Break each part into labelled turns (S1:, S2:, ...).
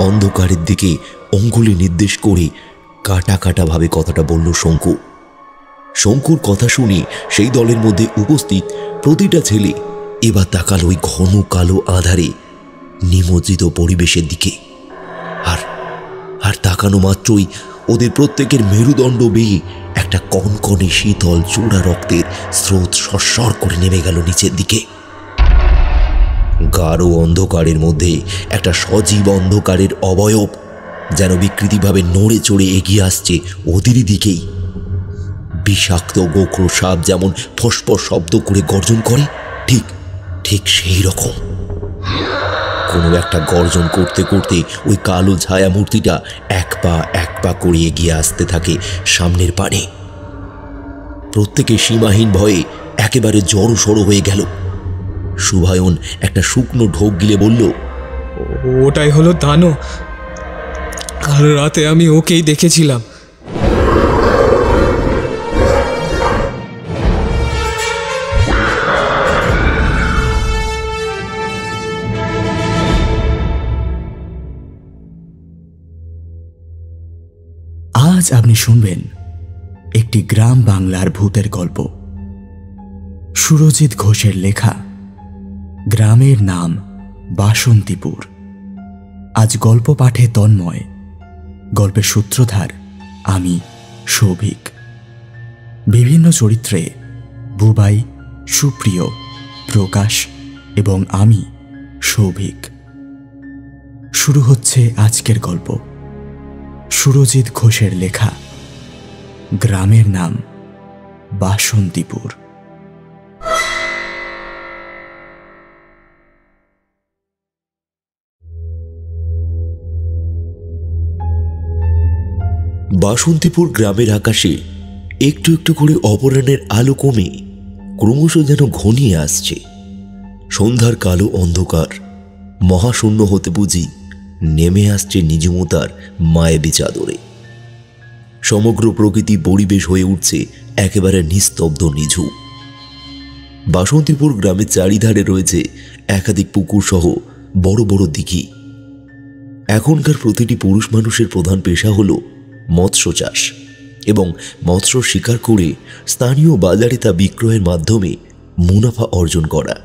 S1: অন্ধকারের দিকে অঙ্গুলি নির্দেশ করে কাটা কাটা ভাবে কথাটা বলল শঙ্কু। শঙ্কুর কথা শুনে সেই দলের মধ্যে উপস্থিত প্রতিটা ছেলে এবার তাকাল ওই ঘন কালো আঁধারে নিমজ্জিত পরিবেশের দিকে। আর তাকানো মাত্রই ওদের প্রত্যেকের মেরুদণ্ড বেয়ে একটা কনকনে শীতল চূড়া রক্তের স্রোত সরসর করে নেমে গেল নিচের দিকে। গাঢ় অন্ধকারের মধ্যে একটা সজীব অন্ধকারের অবয়ব যেন বিকৃতিভাবে নড়ে চড়ে এগিয়ে আসছে ওদেরই দিকেই। বিষাক্ত গোখরো সাপ যেমন ফসফস শব্দ করে গর্জন করে, ঠিক ঠিক সেই রকম কোনো একটা গর্জন করতে করতে ওই কালো ছায়া মূর্তিটা এক পা করে এগিয়ে আসতে থাকে সামনের পানে। প্রত্যেকে সীমাহীন ভয়ে একেবারে জড়সড় হয়ে গেল। শুভায়ন একটা শুকনো ঢোক গিলে বলল,
S2: ওটাই হলো দানব। কাল রাতে আমি ওকেই দেখেছিলাম।
S3: আজ আপনি শুনবেন একটি গ্রাম বাংলার ভূতের গল্প। সুরজিৎ ঘোষের লেখা। গ্রামের নাম বাসন্তীপুর। আজ গল্প পাঠে তন্ময়, গল্পের সূত্রধার আমি সৌভিক। বিভিন্ন চরিত্রে বুবাই, সুপ্রিয়, প্রকাশ এবং আমি সৌভিক। শুরু হচ্ছে আজকের গল্প। সুরজিৎ ঘোষের লেখা গ্রামের নাম বাসন্তীপুর।
S1: বাসন্তীপুর গ্রামের আকাশে একটু একটু করে অপরাহ্নের আলো কমে ক্রমশ যেন ঘনিয়ে আসছে। সন্ধ্যার কালো অন্ধকার মহাশূন্য হতে বুঝি নেমে আসছে নিঝুমতার মায়াবী চাদরে। সমগ্র প্রকৃতি পরিবেশ হয়ে উঠছে একেবারে নিস্তব্ধ নিঝুম। বাসন্তীপুর গ্রামের চারিধারে রয়েছে একাধিক পুকুর সহ বড় বড় দিঘি। এখনকার প্রতিটি পুরুষ মানুষের প্রধান পেশা হল মৎস্য চাষ এবং মৎস্য শিকার করে স্থানীয় বাজারে তা বিক্রয়ের মাধ্যমে মুনাফা অর্জন করা।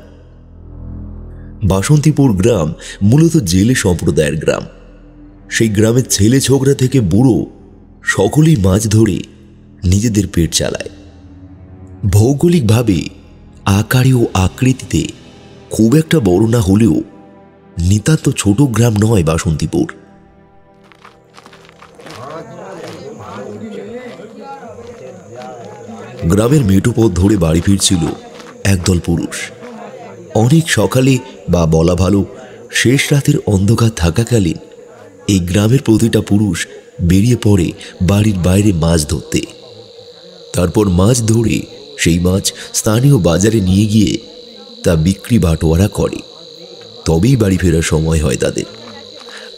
S1: বাসন্তীপুর গ্রাম মূলত জেলে সম্প্রদায়ের গ্রাম। সেই গ্রামের ছেলে ছোকরা থেকে বুড়ো সকলেই মাছ ধরে নিজেদের পেট চালায়। ভৌগোলিকভাবে আকারে ও আকৃতিতে খুব একটা বড় না হলেও নিতান্ত ছোট গ্রাম নয় বাসন্তীপুর। গ্রামের মেঠো পথ ধরে বাড়ি ফিরছিল একদল পুরুষ। অনেক সকালে বা বলা ভালো শেষ রাতের অন্ধকার থাকাকালীন এই গ্রামের প্রতিটা পুরুষ বেরিয়ে পড়ে বাড়ির বাইরে মাছ ধরতে। তারপর মাছ ধরে সেই মাছ স্থানীয় বাজারে নিয়ে গিয়ে তা বিক্রি বাটোয়ারা করে, তবেই বাড়ি ফেরার সময় হয় তাদের।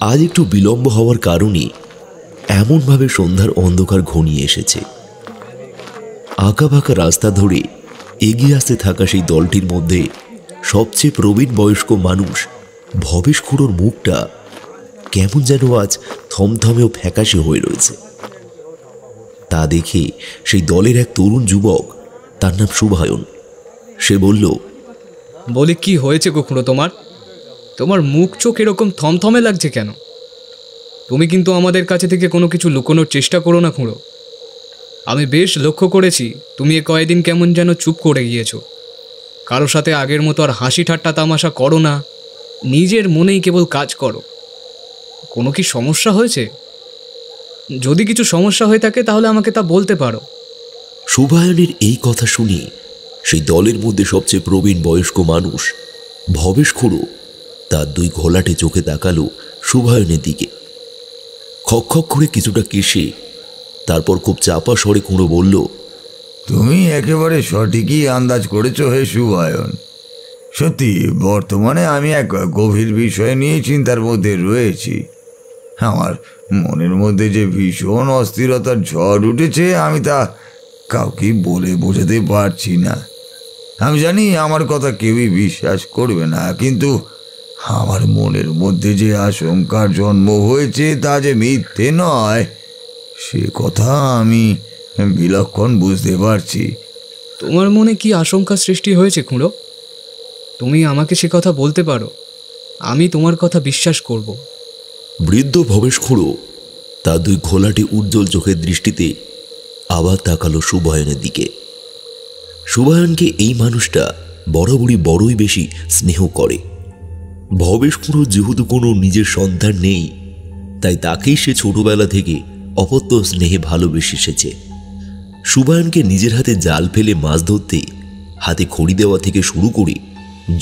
S1: আজ একটু বিলম্ব হওয়ার কারণে এমনভাবে সন্ধ্যার অন্ধকার ঘনিয়ে এসেছে। আঁকাবাঁকা রাস্তা ধরে এগিয়ে আসতে থাকা সেই দলটির মধ্যে সবচেয়ে প্রবীণ বয়স্ক মানুষ ভবেশ খুড়োর মুখটা কেমন যেন আজ থমথমে ও ফ্যাকাশে হয়ে রয়েছে। তা দেখে সেই দলের এক তরুণ যুবক, তার নাম শুভায়ন, সে বলল,
S2: বলি কি হয়েছে খুড়ো তোমার? তোমার মুখ চোখ এরকম থমথমে লাগছে কেন? তুমি কিন্তু আমাদের কাছে থেকে কোনো কিছু লুকোনোর চেষ্টা করো না খুড়ো। আমি বেশ লক্ষ্য করেছি তুমি এ কয়েকদিন কেমন যেন চুপ করে গিয়েছো। কারোর সাথে আগের মতো আর হাসি ঠাট্টা তামাশা করো না, নিজের মনেই কেবল কাজ করো। কোনো কি সমস্যা হয়েছে? যদি কিছু সমস্যা হয়ে থাকে তাহলে আমাকে তা বলতে পারো।
S1: শুভায়নের এই কথা শুনে সেই দলের মধ্যে সবচেয়ে প্রবীণ বয়স্ক মানুষ ভবেশ খুড়ো তার দুই ঘোলাটে চোখে তাকালো শুভায়নের দিকে। খক করে কিছুটা কেশে তারপর খুব চাপা স্বরে খুড়ো বলল,
S4: তুমি একেবারে সঠিকই আন্দাজ করেছ হে শুভায়ন। সত্যি বর্তমানে আমি এক গভীর বিষয় নিয়ে চিন্তার মধ্যে রয়েছি। আমার মনের মধ্যে যে ভীষণ অস্থিরতার ঝড় উঠেছে আমি তা কাউকে বলে বোঝাতে পারছি না। আমি জানি আমার কথা কেউই বিশ্বাস করবে না, কিন্তু আমার মনের মধ্যে যে আশঙ্কার জন্ম হয়েছে তা যে মিথ্যে নয় সে কথা আমি বিলক্ষণ বুঝতে পারছি।
S2: তোমার মনে কি আশঙ্কা সৃষ্টি হয়েছে খুঁড়ো? তুমি আমাকে সে কথা বলতে পারো, আমি তোমার কথা বিশ্বাস করব।
S1: বৃদ্ধ ভবেশ খুঁড়ো তার দুই ঘোলাটে উজ্জ্বল চোখের দৃষ্টিতে আবার তাকালো সুবায়নের দিকে। সুবায়নকে এই মানুষটা বরাবরই বড়ই বেশি স্নেহ করে। ভবেশ খুঁড়ো যেহেতু কোনো নিজের সন্তান নেই, তাই তাকেই সে ছোটবেলা থেকে অপত্য স্নেহে ভালোবেসে এসেছে। সুবায়নকে নিজের হাতে জাল ফেলে মাছ ধরতে, হাতে খড়ি দেওয়া থেকে শুরু করে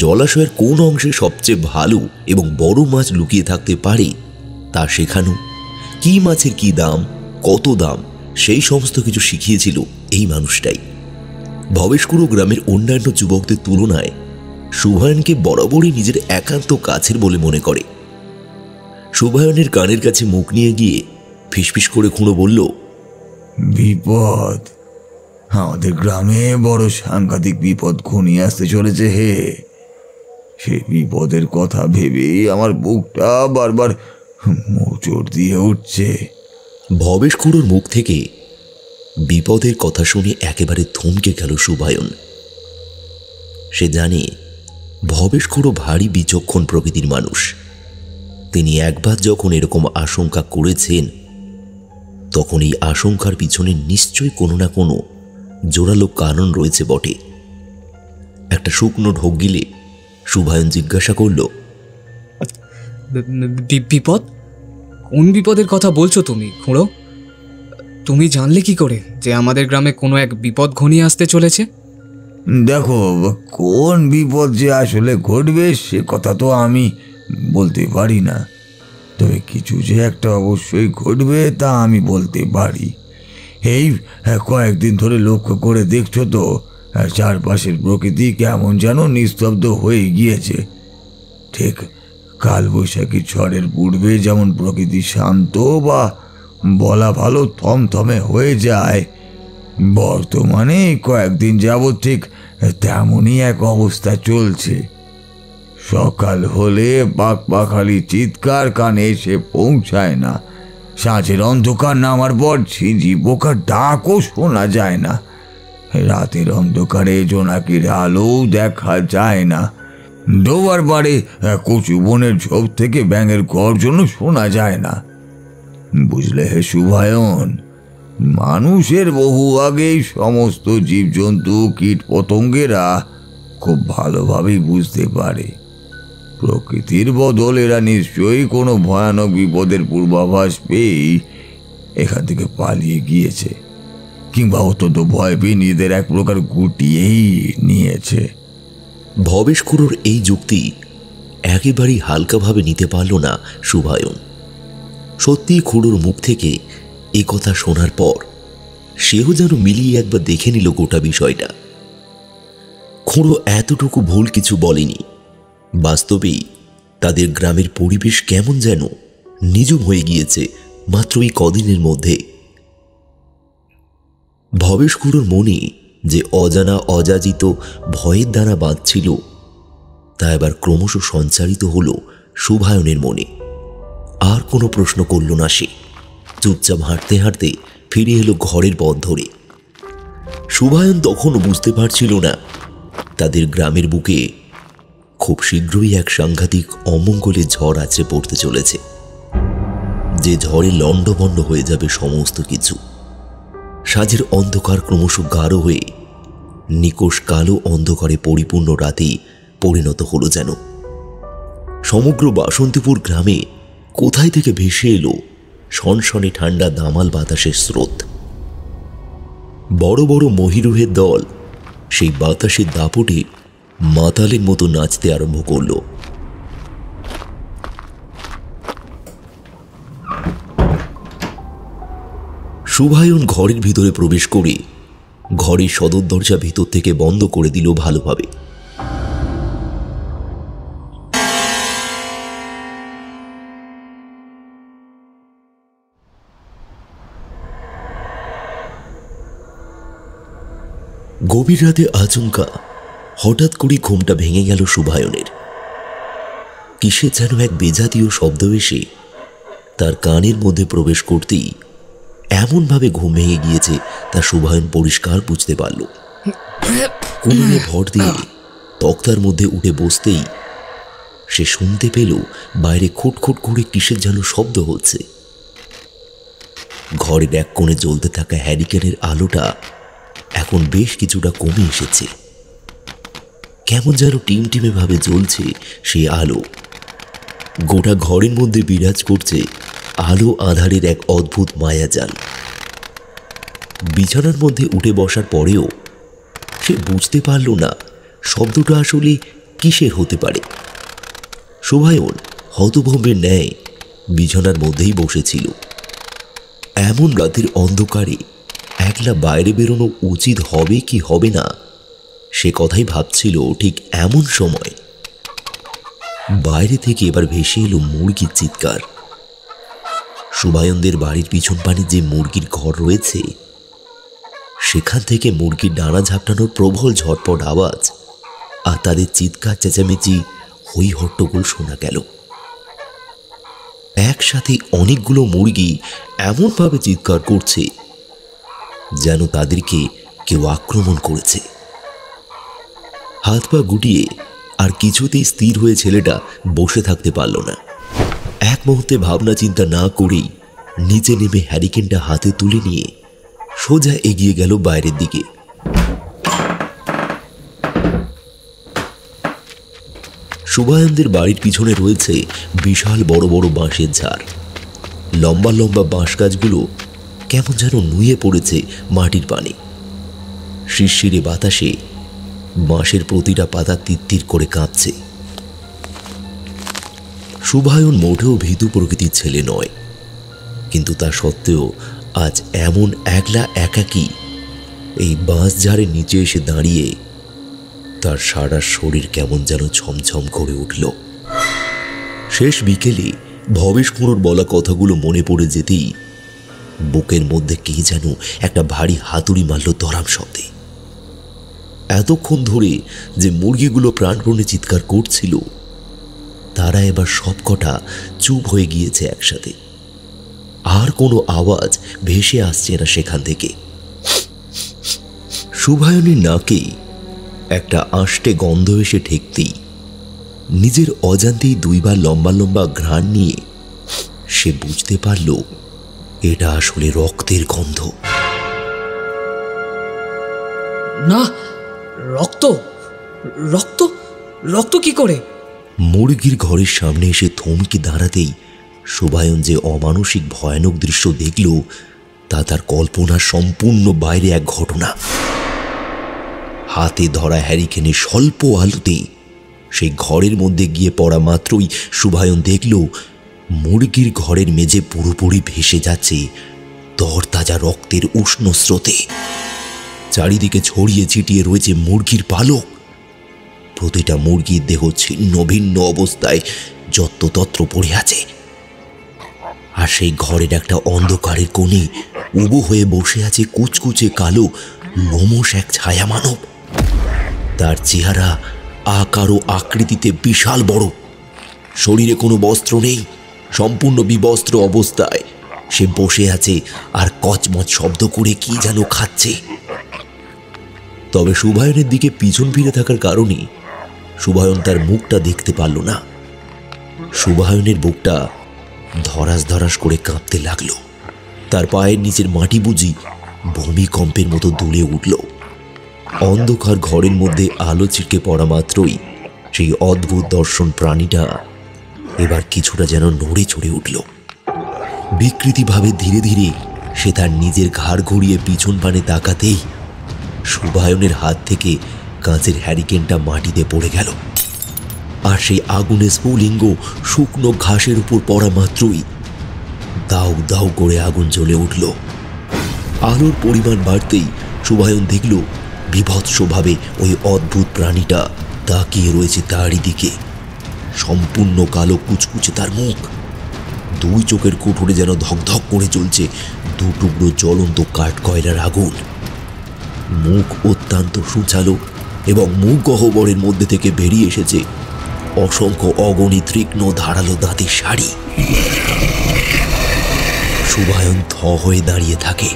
S1: জলাশয়ের কোন অংশে সবচেয়ে ভালো এবং বড় মাছ লুকিয়ে থাকতে পারে তা শেখানো, কি মাছের কি দাম, কত দাম, সেই সমস্ত কিছু শিখিয়েছিল এই মানুষটাই। ভবেশ খুঁড়ো গ্রামের অন্যান্য যুবকদের তুলনায় সুবায়নকে বরাবরই নিজের একান্ত কাছের বলে মনে করে। সুবায়নের কানের কাছে মুখ নিয়ে গিয়ে ফিসফিস করে খুঁড়ো বলল,
S4: বিপদ, আমাদের গ্রামে বড় সাংঘাতিক বিপদ ঘনিয়ে আসতে চলেছে হে। সে বিপদের কথা ভেবেই আমার বুকটা বারবার মোচড় দিয়ে উঠছে।
S1: ভবেশ খুঁড়োর মুখ থেকে বিপদের কথা শুনে একেবারে থমকে গেল সুবায়ন। সে জানে ভবেশ খুঁড়ো ভারী বিচক্ষণ প্রকৃতির মানুষ। তিনি একবার যখন এরকম আশঙ্কা করেছেন, তখন এই আশঙ্কার পিছনে নিশ্চয়ই কোনো না কোনো জোরালো কারণ রয়েছে বটে। একটা শুকনো ঢোক গিলে সুবায়ন জিজ্ঞাসা করল,
S2: বিপদ? কোন বিপদের কথা বলছো তুমি খুঁড়ো? তুমি জানলে কি করে যে আমাদের গ্রামে কোনো এক বিপদ ঘনিয়ে আসতে চলেছে?
S4: দেখো, কোন বিপদ যে আসলে ঘটবে সে কথা তো আমি বলতে পারি না, তবে কিছু যে একটা অবশ্যই ঘটবে তা আমি বলতে পারি। এই কয়েকদিন ধরে লক্ষ্য করে দেখছো তো, চারপাশের প্রকৃতি কেমন যেন নিস্তব্ধ হয়ে গিয়েছে। ঠিক কালবৈশাখী ঝড়ের পূর্বে যেমন প্রকৃতি শান্ত বা বলা ভালো থমথমে হয়ে যায়, বর্তমানে কয়েকদিন যাবৎ ঠিক তেমনই এক অবস্থা চলছে। সকাল হলে পাখপাখালি চিৎকার কানে এসে পৌঁছায় না, সাঁঝের অন্ধকার নামার পর ঝিঁঝি পোকার ডাকও শোনা যায় না, রাতের অন্ধকারে জোনাকির আলোও দেখা যায় না, ডোবার পাড়ে কচু বনের ঝোপ থেকে ব্যাঙের গর্জনও শোনা যায় না। বুঝলে হে সুবায়ন, মানুষের বহু আগেই সমস্ত জীবজন্তু কীট পতঙ্গেরা খুব ভালোভাবেই বুঝতে পারে প্রকৃতির বদল এরা নিশ্চয়ই কোনো ভয়ানক বিপদের পূর্বাভাস পেয়েই এখান থেকে পালিয়ে গিয়েছে, কিংবা অত্যন্ত ভয় পেয়ে নিজেদের এক প্রকার গুটিয়েই নিয়েছে।
S1: ভবেশ খুঁড়োর এই যুক্তি একেবারেই হালকাভাবে নিতে পারল না সুবায়ন। সত্যি খুঁড়োর মুখ থেকে এই কথা শোনার পর সেও যেন মিলিয়ে একবার দেখে নিল গোটা বিষয়টা। খুঁড়ো এতটুকু ভুল কিছু বলেনি। বাস্তবেই তাদের গ্রামের পরিবেশ কেমন যেন নিঝুম হয়ে গিয়েছে মাত্র এই কদিনের মধ্যে। ভবেশ খুঁড়োর মনে যে অজানা অযাচিত ভয়ের দ্বারা বাঁধছিল, তা এবার ক্রমশ সঞ্চারিত হল সুবায়নের মনে। আর কোনো প্রশ্ন করল না সে। চুপচাপ হাঁটতে হাঁটতে ফিরে এলো ঘরের পথ ধরে। সুবায়ন তখনও বুঝতে পারছিল না তাদের গ্রামের বুকে খুব শীঘ্রই এক সাংঘাতিক অমঙ্গলের ঝড় আছড়ে পড়তে চলেছে, যে ঝড়ে লণ্ডভণ্ড হয়ে যাবে সমস্ত কিছু। সাঁঝের অন্ধকার ক্রমশ গাঢ় হয়ে নিকোষ কালো অন্ধকারে পরিপূর্ণ রাতেই পরিণত হলো যেন। সমগ্র বাসন্তীপুর গ্রামে কোথায় থেকে ভেসে এলো সনসনে ঠান্ডা দামাল বাতাসের স্রোত। বড় বড় মহিরুহের দল সেই বাতাসের দাপটে মাতালের মতো নাচতে আরম্ভ করল। সুবায়ন ঘরের ভিতরে প্রবেশ করে ঘরের সদর দরজা ভিতর থেকে বন্ধ করে দিল ভালোভাবে। গভীর রাতে আচমকা হঠাৎ করে ঘুমটা ভেঙে গেল সুবায়নের। কিসের যেন এক বেজাতীয় শব্দ এসে তার কানের মধ্যে প্রবেশ করতেই এমনভাবে ঘুম ভেঙে গিয়েছে তা শুভায়ন পরিষ্কার বুঝতে পারল। কোমরে ভর দিয়ে তক্তার মধ্যে উঠে বসতেই সে শুনতে পেল বাইরে খুটখুট করে কিসের যেন শব্দ হচ্ছে। ঘরের এক কোণে জ্বলতে থাকা হ্যারিকেনের আলোটা এখন বেশ কিছুটা কমে এসেছে। কেমন যেন টিমটিমে ভাবে জ্বলছে সেই আলো। গোটা ঘরের মধ্যে বিরাজ করছে আলো আধারের এক অদ্ভুত মায়াজাল। বিছানার মধ্যে উঠে বসার পরেও সে বুঝতে পারল না শব্দটা আসলে কিসের হতে পারে। শুভায়ন হতভম্বের ন্যায় বিছানার মধ্যেই বসেছিল। এমন রাতের অন্ধকারে একলা বাইরে বেরোনো উচিত হবে কি হবে না সে কথাই ভাবছিল। ঠিক এমন সময় বাইরে থেকে এবার ভেসে এলো মুরগির চিৎকার। শুভায়নদের বাড়ির পিছন পানে যে মুরগির ঘর রয়েছে সেখান থেকে মুরগির ডানা ঝাপটানোর প্রবল ঝটপট আওয়াজ আর তাদের চিৎকার চেঁচামেচি হই হট্টগোল শোনা গেল। একসাথে অনেকগুলো মুরগি এমনভাবে চিৎকার করছে যেন তাদেরকে কেউ আক্রমণ করেছে। হাত পা গুটিয়ে আর কিছুতেই স্থির হয়ে ছেলেটা বসে থাকতে পারল না। এক মুহূর্তে ভাবনা চিন্তা না করেই নিচে নেমে হ্যারিকেনটা হাতে তুলে নিয়ে সোজা এগিয়ে গেল বাইরের দিকে। শুভায়নদের বাড়ির পিছনে রয়েছে বিশাল বড় বড় বাঁশের ঝাড়। লম্বা লম্বা বাঁশ গাছগুলো কেমন যেন নুয়ে পড়েছে মাটির পানে। শিরশিরে বাতাসে বাঁশের প্রতিটা পাতা তিত্তির করে কাঁপছে। শুভায়ন মোটেও ভীতু প্রকৃতির ছেলে নয়, কিন্তু তা সত্ত্বেও আজ এমন একলা একাকী এই বাঁশঝাড়ের নিচে এসে দাঁড়িয়ে তার সারা শরীর কেমন যেন ছমছম করে উঠল। শেষ বিকেলে ভবেশ খুঁড়োর বলা কথাগুলো মনে পড়ে যেতেই বুকের মধ্যে কে যেন একটা ভারী হাতুড়ি মারল দরাম শব্দে। এতক্ষণ ধরে যে মুরগিগুলো প্রাণপণে চিৎকার করছিল তারা এবার সবকটা চুপ হয়ে গিয়েছে একসাথে। আর কোনো আওয়াজ ভেসে আসছে না সেখান থেকে। শুভায়নের নাকে একটা আষ্টে গন্ধ এসে ঠেকতেই নিজের অজান্তেই দুইবার লম্বা লম্বা ঘ্রাণ নিয়ে সে বুঝতে পারল এটা আসলে রক্তের গন্ধ।
S2: না, রক্ত রক্ত রক্ত কি করে?
S1: মুরগির ঘরের সামনে এসে থমকে দাঁড়াতেই শুভায়ন যে অমানসিক ভয়ানক দৃশ্য দেখল তা তার কল্পনার সম্পূর্ণ বাইরে এক ঘটনা। হাতে ধরা হ্যারিকেনের স্বল্প আলোতে সেই ঘরের মধ্যে গিয়ে পড়া মাত্রই শুভায়ন দেখল মুরগির ঘরের মেঝে পুরোপুরি ভেসে যাচ্ছে তরতাজা রক্তের উষ্ণ স্রোতে। চারিদিকে ছড়িয়ে ছিটিয়ে রয়েছে মুরগির পালক। প্রতিটা মুরগির দেহ ছিন্ন ভিন্ন অবস্থায় যত্রতত্র পড়ে আছে। আর সেই ঘরের একটা অন্ধকারের কোণে উবু হয়ে বসে আছে কুচকুচে কালো লোমশ এক ছায়া মানব। তার চেহারা আকার ও আকৃতিতে বিশাল বড়। শরীরে কোনো বস্ত্র নেই, সম্পূর্ণ বিবস্ত্র অবস্থায় সে বসে আছে আর কচমচ শব্দ করে কি যেন খাচ্ছে। তবে শুভায়নের দিকে পিছন ফিরে থাকার কারণে শুভায়ন তার মুখটা দেখতে পারল না। শুভায়নের বুকটা ধরাস ধরাস করে কাঁপতে লাগলো। তার পায়ের নিচের মাটি বুঝি ভূমিকম্পের মতো দুলে উঠল। অন্ধকার ঘরের মধ্যে আলো ছিটকে পড়া মাত্রই সেই অদ্ভুত দর্শন প্রাণীটা এবার কিছুটা যেন নড়ে চড়ে উঠল। বিকৃতিভাবে ধীরে ধীরে সে তার নিজের ঘাড় ঘুরিয়ে পিছন পানে তাকাতেই শুভায়নের হাত থেকে কাঁচের হ্যারিকেনটা মাটিতে পড়ে গেল। আর সেই আগুনের স্ফুলিঙ্গ শুকনো ঘাসের উপর পড়া মাত্রই দাউ দাউ করে আগুন জ্বলে উঠল। আলোর পরিমাণ বাড়তেই শুভায়ন দেখল বিভৎসভাবে ওই অদ্ভুত প্রাণীটা তাকিয়ে রয়েছে তারই দিকে। সম্পূর্ণ কালো কুচকুচে তার মুখ, দুই চোখের কুঠুরে যেন ধকধক করে চলছে দু টুকরো জ্বলন্ত কাঠ কয়লার আগুন। মুখ অত্যন্ত সুচালো এবং মুখ গহ্বরের মধ্যে থেকে বেরিয়ে এসেছে অসংখ্য অগণিত তীক্ষ্ণ ধারালো দাঁতের শাড়ি। শুভায়ন থ হয়ে দাঁড়িয়ে থাকে।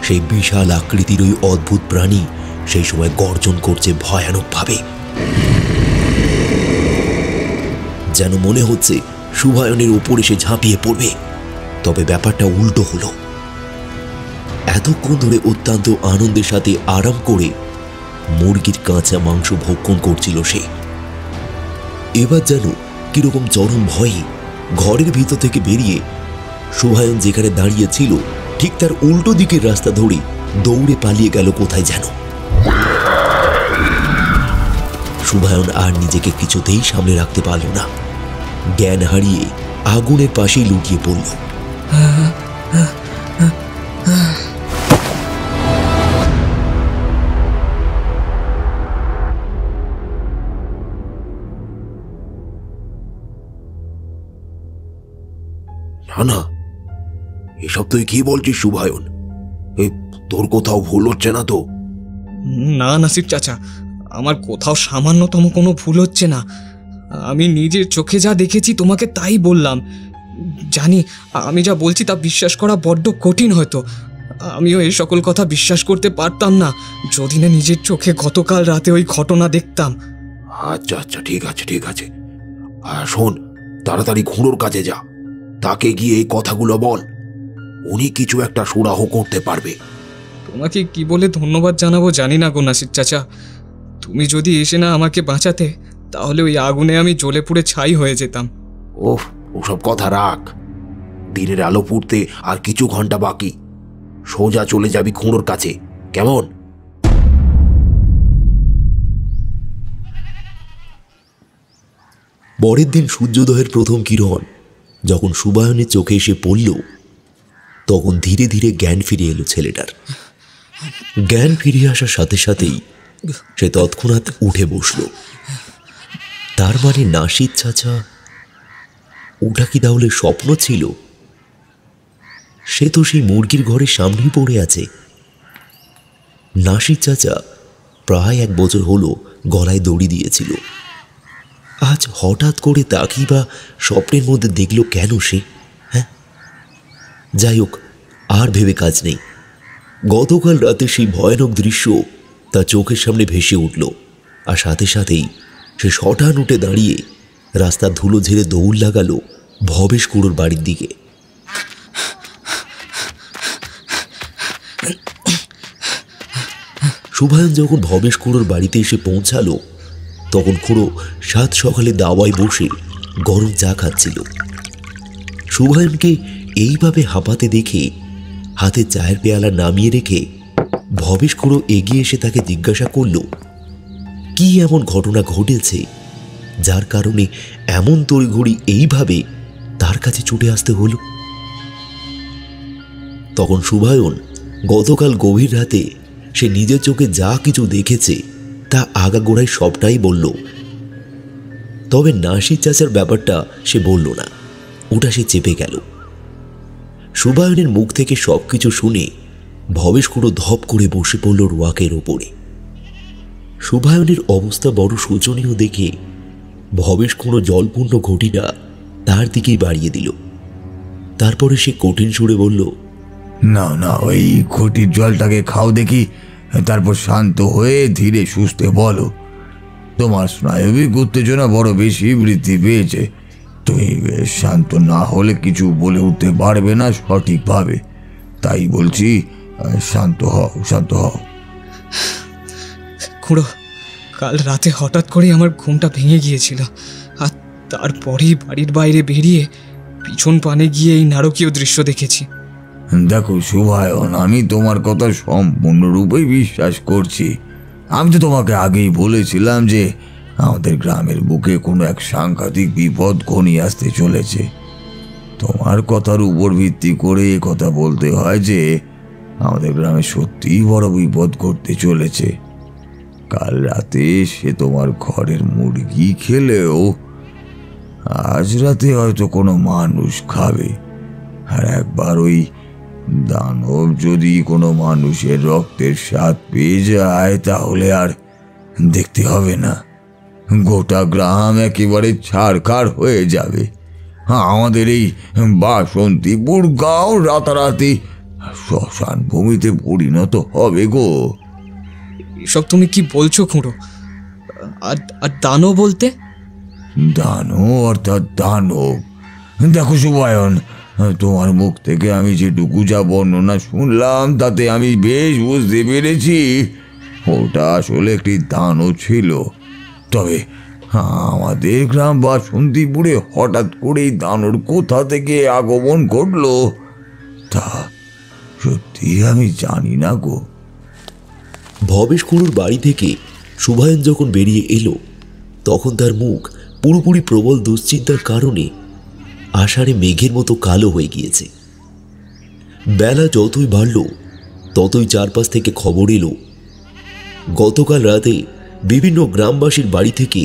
S1: সেই বিশাল আকৃতির ওই অদ্ভুত প্রাণী সেই সময় গর্জন করছে ভয়ানকভাবে। যেন মনে হচ্ছে শুভায়নের উপরে সে ঝাঁপিয়ে পড়বে। তবে ব্যাপারটা উল্টো হলো। এতক্ষণ ধরে অত্যন্ত আনন্দের সাথে আরাম করে মুরগির কাঁচা মাংস ভক্ষণ করছিল সে। এবার যেন কিরকম চরম ভয়ে ঘরের ভিতর থেকে বেরিয়ে শুভায়ন যেখানে দাঁড়িয়ে ছিল ঠিক তার উল্টো দিকের রাস্তা ধরে দৌড়ে পালিয়ে গেল কোথায় যেন। শুভায়ন আর নিজেকে কিছুতেই সামনে রাখতে পারল না। জ্ঞান হারিয়ে আগুনের পাশেই লুটিয়ে পড়ল।
S5: না না, এসব তুই কি বলছিস শুভায়ন? তোর কোথাও ভুল হচ্ছে না তো?
S2: না নাসির চাচা, আমার কোথাও সামান্যতম কোনো ভুল হচ্ছে না। আমি নিজের চোখে যা দেখেছি তোমাকে তাই বললাম। জানি আমি যা বলছি তা বিশ্বাস করা বড্ড কঠিন হয়তো। আমিও এই সকল কথা বিশ্বাস করতে পারতাম না যদি না নিজের চোখে গতকাল রাতে ওই ঘটনা দেখতাম।
S5: আচ্ছা আচ্ছা, ঠিক আছে ঠিক আছে। শোন, তাড়াতাড়ি খুঁড়োর কাছে যা, তাকে গিয়ে এই কথাগুলো বল। উনি কিছু একটা সুরাহ করতে পারবে।
S2: তোমাকে কি বলে ধন্যবাদ জানাবো জানি না গো নাসির চাচা। তুমি যদি এসে না আমাকে বাঁচাতে তাহলে ওই আগুনে আমি জ্বলে পুড়ে ছাই হয়ে যেতাম।
S5: ওহ, ওসব কথা রাখ। দিনের আলো ফুটতে আর কিছু ঘন্টা বাকি। সোজা চলে যাবি খুঁড়োর কাছে, কেমন?
S1: পরের দিন সূর্যোদয়ের প্রথম কিরণ যখন শুভায়নের চোখে এসে পড়ল তখন ধীরে ধীরে জ্ঞান ফিরে এলো ছেলেটার। জ্ঞান ফিরে আসার সাথে সাথেই সে তৎক্ষণাৎ উঠে বসল। তার মানে নাসির চাচা ওটা কি তাহলে স্বপ্ন ছিল? সে তো সেই মুরগির ঘরের সামনেই পড়ে আছে। নাসির চাচা প্রায় 1 বছর হলো গলায় দড়ি দিয়েছিল। আজ হঠাৎ করে তাকি বা স্বপ্নের মধ্যে দেখল কেন সে? হ্যাঁ, যাই হোক, আর ভেবে কাজ নেই। গতকাল রাতে সেই ভয়ানক দৃশ্য তার চোখের সামনে ভেসে উঠল, আর সাথে সাথেই সে শটান উঠে দাঁড়িয়ে রাস্তার ধুলো ঝেড়ে দৌড় লাগালো ভবেশ কুড়োর বাড়ির দিকে। শুভায়ন যখন ভবেশ কুড়োর বাড়িতে এসে পৌঁছালো তখন খুড়ো 7 সকালে দাওয়ায় বসে গরম চা খাচ্ছিল। শুভায়নকে এইভাবে হাঁপাতে দেখে হাতে চায়ের পেয়ালা নামিয়ে রেখে ভবেশ খুড়ো এগিয়ে এসে তাকে জিজ্ঞাসা করল কি এমন ঘটনা ঘটেছে যার কারণে এমন তড়িঘড়ি এইভাবে তার কাছে ছুটে আসতে হলো। তখন শুভায়ন গতকাল গভীর রাতে সে নিজের চোখে যা কিছু দেখেছে তা আগাগোড়ায় সবটাই বলল। তবে নাসির চাচার ব্যাপারটা সে বলল না, ওটা সে চেপে গেল। শুভায়নের মুখ থেকে সবকিছু শুনে ভবেশ খুড়ো ধপ করে বসে পড়ল রোয়াকের ওপরে। শুভায়নের অবস্থা বড় শোচনীয় দেখে ভবেশ খুড়ো জলপূর্ণ ঘটিটা তার দিকেই বাড়িয়ে দিল। তারপরে সে কঠিন সুরে বলল,
S4: না না, ওই ঘটির জলটাকে খাও দেখি, তারপর শান্ত হয়ে ধীরে সুস্থে বলো। তোমার স্নায়বিক উত্তেজনা বড় বেশি বৃদ্ধি পেয়েছে। তুমি শান্ত না হলে কিছু বলে উঠতে পারবে না সঠিকভাবে। তাই বলছি, শান্ত হও, শান্ত হও।
S2: খুড়ো, কাল রাতে হঠাৎ করে আমার ঘুমটা ভেঙে গিয়েছিল, আর তারপরেই বাড়ির বাইরে বেরিয়ে পিছন পানে গিয়ে এই নারকীয় দৃশ্য দেখেছি।
S4: দেখো শুভায়ন, আমি তোমার কথা সম্পূর্ণরূপেই বিশ্বাস করছি। আমি তো তোমাকে আগেই বলেছিলাম যে আমাদের গ্রামের বুকে কোনো এক সাংঘাতিক বিপদ ঘনিয়ে আসতে চলেছে। তোমার কথার উপর ভিত্তি করে এ কথা বলতে হয় যে আমাদের গ্রামে সত্যিই বড় বিপদ ঘটতে চলেছে। কাল রাতে সে তোমার ঘরের মুরগি খেলেও আজ রাতে হয়তো কোনো মানুষ খাবে। আর একবার ওই দানব যদি কোনো মানুষের রক্তের স্বাদ পেয়ে যায় তাহলে আর দেখতে হবে না। গোটা গ্রাম একেবারে ছাড়খাড় হয়ে যাবে। আমাদের এই বাসন্তীপুর গাঁও রাতারাতি শ্মশান ভূমিতে পরিণত হবে গো।
S2: এসব তুমি কি বলছো খুঁড়ো? আর আর দানব বলতে?
S4: দানব অর্থাৎ দানব? দেখো সুবায়ন, তোমার মুখ থেকে আমি যেটুকু যা বর্ণনা শুনলাম তাতে আমি বেশ বুঝতে পেরেছি ওটা আসলে একটি দানব ছিল। তবে আমাদের গ্রাম বাসন্তীপুরে হঠাৎ করেই দানব কোথা থেকে আগমন ঘটলো তা সত্যি আমি জানি না গো।
S1: ভবেশ খুড়োর বাড়ি থেকে সুভায়ন যখন বেরিয়ে এলো তখন তার মুখ পুরোপুরি প্রবল দুশ্চিন্তার কারণে আষাঢ়ে মেঘের মতো কালো হয়ে গিয়েছে। বেলা যতই বাড়ল ততই চারপাশ থেকে খবর এলো গতকাল রাতে বিভিন্ন গ্রামবাসীর বাড়ি থেকে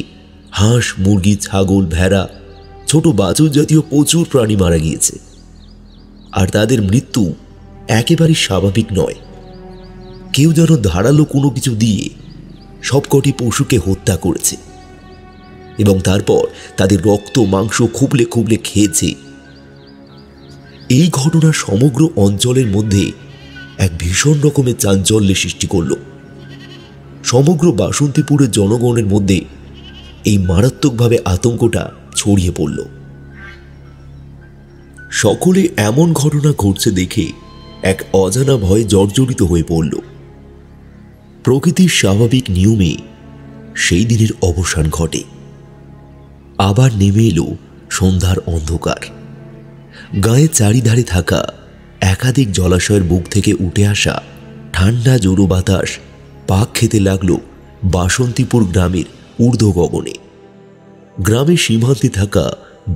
S1: হাঁস, মুরগি, ছাগল, ভেড়া, ছোট বাছুর জাতীয় প্রচুর প্রাণী মারা গিয়েছে। আর তাদের মৃত্যু একেবারেই স্বাভাবিক নয়। কেউ যেন ধারালো কোনো কিছু দিয়ে সবকটি পশুকে হত্যা করেছে এবং তারপর তাদের রক্ত মাংস খুবলে খুবলে খেয়েছে। এই ঘটনা সমগ্র অঞ্চলের মধ্যে এক ভীষণ রকমের চাঞ্চল্যের সৃষ্টি করল। সমগ্র বাসন্তীপুরের জনগণের মধ্যে এই মারাত্মকভাবে আতঙ্কটা ছড়িয়ে পড়ল। সকলে এমন ঘটনা ঘটছে দেখে এক অজানা ভয়ে জর্জরিত হয়ে পড়ল। প্রকৃতির স্বাভাবিক নিয়মে সেই দিনের অবসান ঘটে। আবার নেমে এলো সন্ধ্যার অন্ধকার। গায়ে চারিধারে থাকা একাধিক জলাশয়ের বুক থেকে উঠে আসা ঠান্ডা জোড়ো বাতাস পাক খেতে লাগল বাসন্তীপুর গ্রামের ঊর্ধ্ব গগনে। গ্রামের সীমান্তে থাকা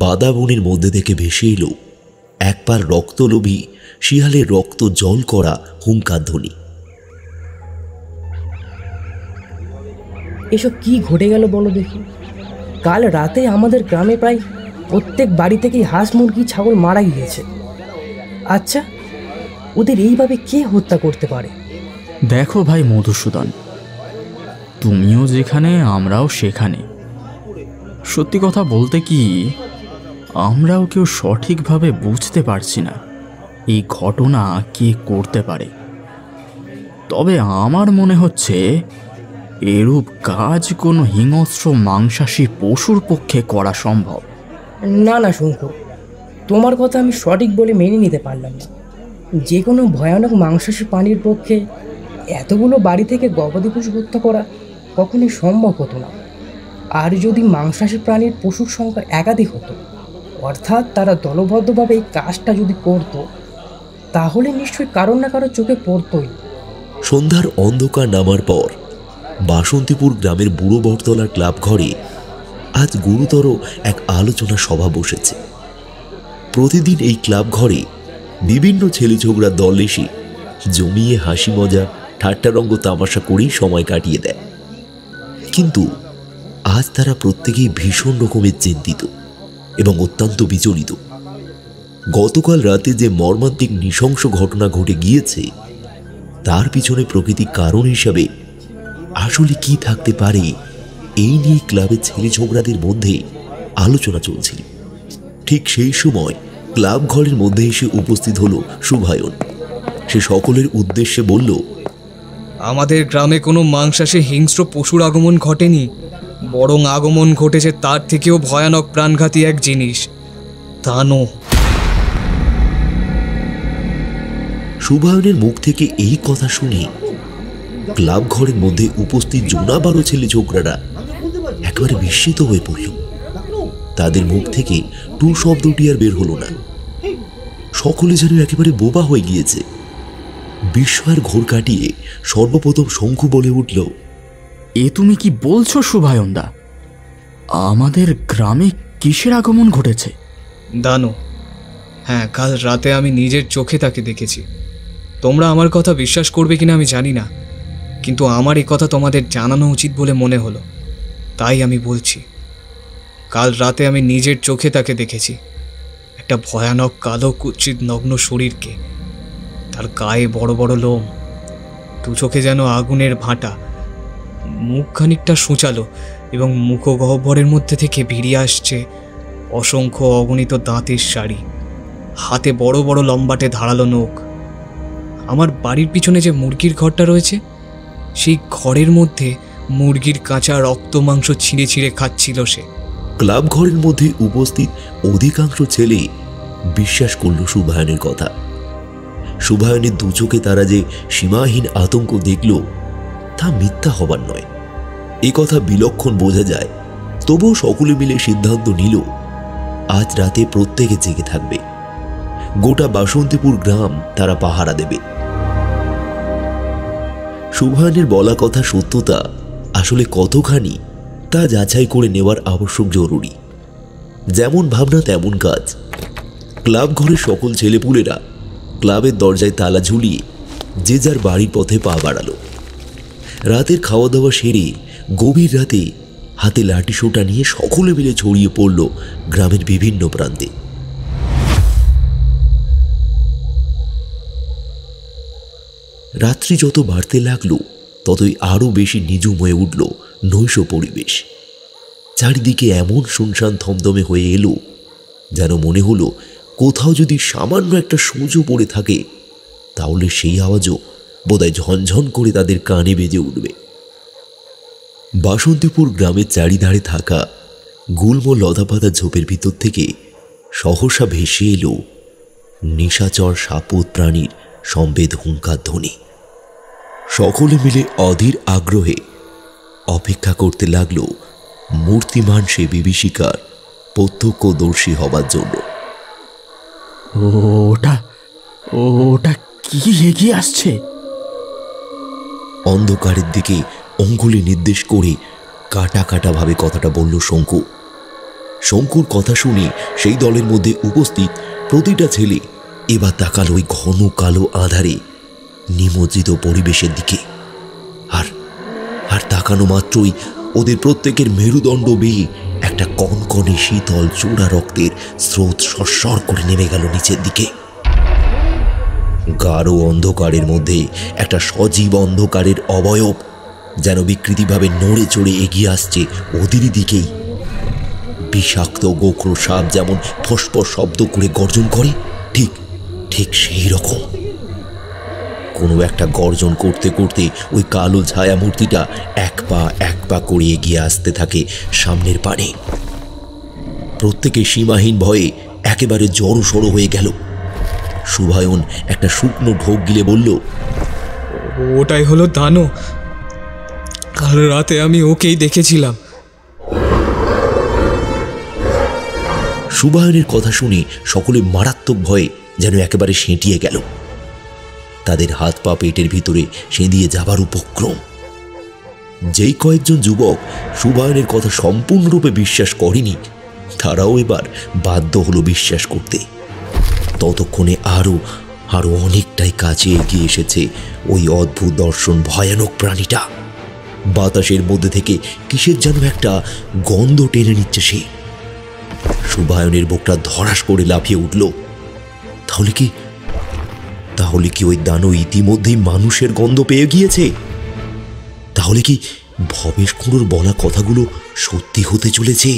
S1: বাদাবনের মধ্যে থেকে ভেসে এলো একবার রক্তলোভী শিয়ালের রক্ত জল করা হুঙ্কার ধ্বনি।
S6: এসব কি ঘটে গেল বলো দেখি? কাল রাতে আমাদের গ্রামে প্রায় প্রত্যেক বাড়ি থেকেই হাঁস, মুরগি, ছাগল মারা গিয়েছে। আচ্ছা, ওদের এইভাবে কে হত্যা করতে পারে?
S3: দেখো ভাই মধুসূদন, তুমিও যেখানে আমরাও সেখানে। সত্যি কথা বলতে কি, আমরাও কেউ সঠিকভাবে বুঝতে পারছি না এই ঘটনা কে করতে পারে। তবে আমার মনে হচ্ছে এরূপ কাজ কোনো হিংস্র মাংসাশী পশুর পক্ষে করা সম্ভব।
S6: না না শঙ্কু, তোমার কথা আমি সঠিক বলে মেনে নিতে পারলাম না। যে কোনো ভয়ানক মাংসাশী প্রাণীর পক্ষে এতগুলো বাড়ি থেকে গবাদি পশু হত্যা করা কখনোই সম্ভব হতো না। আর যদি মাংসাশী প্রাণীর পশুর সংখ্যা একাধিক হতো, অর্থাৎ তারা দলবদ্ধভাবে এই কাজটা যদি করতো, তাহলে নিশ্চয়ই কারোর না কারোর চোখে পড়তই।
S1: সন্ধ্যার অন্ধকার নামার পর বাসন্তীপুর গ্রামের বুড়ো বটতলার ক্লাব ঘরে আজ গুরুতর এক আলোচনা সভা বসেছে। প্রতিদিন এই ক্লাব ঘরে বিভিন্ন ছেলে ছোকরা দল এসে জমিয়ে হাসি মজা ঠাট্টা রঙ্গ তামাশা করেই সময় কাটিয়ে দেয়। কিন্তু আজ তারা প্রত্যেকেই ভীষণ রকমের চিন্তিত এবং অত্যন্ত বিচলিত। গতকাল রাতে যে মর্মান্তিক নৃশংস ঘটনা ঘটে গিয়েছে তার পিছনে প্রকৃতির কারণ হিসাবে আসলে কি থাকতে পারে, এই নিয়ে ক্লাবের ছেলে ছোকরাদের মধ্যে আলোচনা চলছিল। ঠিক সেই সময় ক্লাব ঘরের মধ্যে এসে উপস্থিত হলো সুভায়ন। সে সকলের উদ্দেশ্যে বলল,
S2: আমাদের গ্রামে কোনো মাংসাশী হিংস্র পশুর আগমন ঘটেনি, বরং আগমন ঘটেছে তার থেকেও ভয়ানক প্রাণঘাতী এক জিনিস, দানব।
S1: সুভায়নের মুখ থেকে এই কথা শুনে ক্লাব ঘরের মধ্যে উপস্থিত জোনা 12 ছেলে ছোকরারা একেবারে বিস্মিত হয়ে পড়ল। তাদের মুখ থেকে টু শব্দটি আর বের হলো না। সকলে যেন একেবারে বোবা হয়ে গিয়েছে। বিস্ময়ের ঘোর কাটিয়ে সর্বপ্রথম শঙ্কু বলে উঠল,
S3: এ তুমি কি বলছো সুভায়নদা? আমাদের গ্রামে কিসের আগমন ঘটেছে?
S2: দানব। হ্যাঁ, কাল রাতে আমি নিজের চোখে তাকে দেখেছি। তোমরা আমার কথা বিশ্বাস করবে কিনা আমি জানি না, কিন্তু আমার এই কথা তোমাদের জানানো উচিত বলে মনে হলো, তাই আমি বলছি। কাল রাতে আমি নিজের চোখে তাকে দেখেছি, একটা ভয়ানক কালো কুৎসিত নগ্ন শরীরকে। তার গায়ে বড় বড় লোম, দু চোখে যেন আগুনের ভাঁটা, মুখ খানিকটা সূচালো, এবং মুখগহ্বরের মধ্যে থেকে বেরিয়ে আসছে অসংখ্য অগণিত দাঁতের সারি, হাতে বড় বড় লম্বাটে ধারালো নখ। আমার বাড়ির পিছনে যে মুরগির ঘরটা রয়েছে, সেই ঘরের মধ্যে মুরগির কাঁচা রক্ত মাংস ছিঁড়ে ছিঁড়ে খাচ্ছিল সে।
S1: ক্লাব ঘরের মধ্যে উপস্থিত অধিকাংশ ছেলে বিশ্বাস করল শুভায়নের কথা। শুভায়নের দু চোখে তারা যে সীমাহীন আতঙ্ক দেখল তা মিথ্যা হবার নয়, এ কথা বিলক্ষণ বোঝা যায়। তবুও সকলে মিলে সিদ্ধান্ত নিল আজ রাতে প্রত্যেকে জেগে থাকবে। গোটা বাসন্তীপুর গ্রাম তারা পাহারা দেবে। শুভায়নের বলা কথা সত্যতা আসলে কতখানি তা যাচাই করে নেওয়ার আবশ্যক জরুরি। যেমন ভাবনা তেমন কাজ। ক্লাব ঘরের সকল ছেলেপুলেরা ক্লাবের দরজায় তালা ঝুলিয়ে যে যার বাড়ির পথে পা বাড়ালো। রাতের খাওয়া দাওয়া সেরে গভীর রাতে হাতে লাঠি সোটা নিয়ে সকলে মিলে ছড়িয়ে পড়ল গ্রামের বিভিন্ন প্রান্তে। রাত্রি যত বাড়তে লাগলো ততই আরো বেশি নিঝুম হয়ে উঠল নৈশ পরিবেশ। চারিদিকে এমন শুনশান থমথমে হয়ে এলো যেন মনে হলো কোথাও যদি সামান্য একটা সূর্য পড়ে থাকে তাহলে সেই আওয়াজও বোধহয় ঝনঝন করে তাদের কানে বেজে উঠবে। বাসন্তীপুর গ্রামের চারিধারে থাকা গুল্ম লতাপাতা ঝোপের ভিতর থেকে সহসা ভেসে এলো নিশাচর সাপদ প্রাণীর সম্বেদ হুঙ্কার ধ্বনি। সকলে মিলে অধীর আগ্রহে অপেক্ষা করতে লাগলো মূর্তিমান সে বিভীষিকার প্রত্যক্ষদর্শী হবার জন্য।
S3: ওটা কি এগিয়ে আসছে?
S1: অন্ধকারের দিকে অঙ্গুলি নির্দেশ করে কাটা কাটা ভাবে কথাটা বলল শঙ্কু। শঙ্কুর কথা শুনে সেই দলের মধ্যে উপস্থিত প্রতিটা ছেলে এবার তাকালো ওই ঘন কালো আঁধারে নিমজ্জিত পরিবেশের দিকে। আর তাকানো মাত্রই ওদের প্রত্যেকের মেরুদণ্ড বেয়ে একটা কনকনে শীতল চূড়া রক্তের স্রোত সরসর করে নেমে গেল নিচের দিকে। গাঢ় অন্ধকারের মধ্যে একটা সজীব অন্ধকারের অবয়ব যেন বিকৃতিভাবে নড়ে চড়ে এগিয়ে আসছে ওদেরই দিকেই। বিষাক্ত গোখরো সাপ যেমন ফসফস শব্দ করে গর্জন করে, ঠিক সেই রকম কোনো একটা গর্জন করতে করতে ওই কালো ছায়া মূর্তিটা এক পা করে এগিয়ে আসতে থাকে সামনের পানে। প্রত্যেকে সীমাহীন ভয়ে একেবারে জড়সড় হয়ে গেল। শুভায়ন একটা শুকনো ঢোক গিলে বলল,
S2: ওটাই হলো দানো। কাল রাতে আমি ওকেই দেখেছিলাম।
S1: শুভায়নের কথা শুনে সকলে মারাত্মক ভয়ে যেন একেবারে সেঁটিয়ে গেল। তাদের হাত পা পেটের ভিতরে সেঁধিয়ে যাবার উপক্রম। যেই কয়েকজন যুবক শুভায়নের কথা সম্পূর্ণরূপে বিশ্বাস করেনি তারাও এবার বাধ্য হলো বিশ্বাস করতে। ততক্ষণে আরো অনেকটাই কাছে এগিয়ে এসেছে ওই অদ্ভুত দর্শন ভয়ানক প্রাণীটা। বাতাসের মধ্যে থেকে কিসের যেন একটা গন্ধ টেনে নিচ্ছে সে। শুভায়নের বুকটা ধড়াস করে লাফিয়ে উঠল। তাহলে কি ওই দানব ইতিমধ্যেই মানুষের গন্ধ পেয়ে গিয়েছে? তাহলে কি ভবেশ খুঁড়োর বলা কথাগুলো সত্যি হতে চলেছে?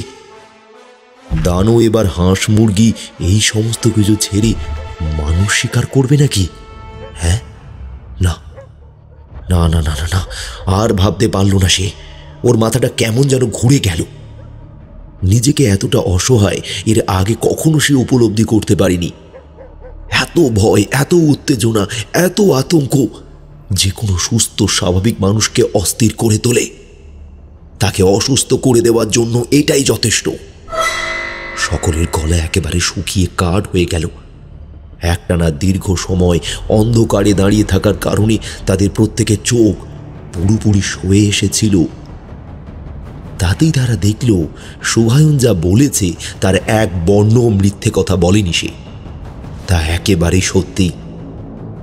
S1: দানব এবার হাঁস মুরগি এই সমস্ত কিছু ছেড়ে মানুষ শিকার করবে নাকি? হ্যাঁ, না না না না না, আর ভাবতে পারল না সে। ওর মাথাটা কেমন যেন ঘুরে গেল। নিজেকে এতটা অসহায় এর আগে কখনো সে উপলব্ধি করতে পারেনি। এত ভয়, এত উত্তেজনা, এত আতঙ্ক যে কোনো সুস্থ স্বাভাবিক মানুষকে অস্থির করে তোলে। তাকে অসুস্থ করে দেওয়ার জন্য এটাই যথেষ্ট। সকলের গলা একেবারে শুকিয়ে কাঠ হয়ে গেল। একটানা দীর্ঘ সময় অন্ধকারে দাঁড়িয়ে থাকার কারণে তাদের প্রত্যেকের চোখ পুরোপুরি সয়ে এসেছিল। তাতেই তারা দেখল শুভায়ন যা বলেছে তার এক বর্ণ মিথ্যে কথা বলেনি সে। তা একেবারেই সত্যি।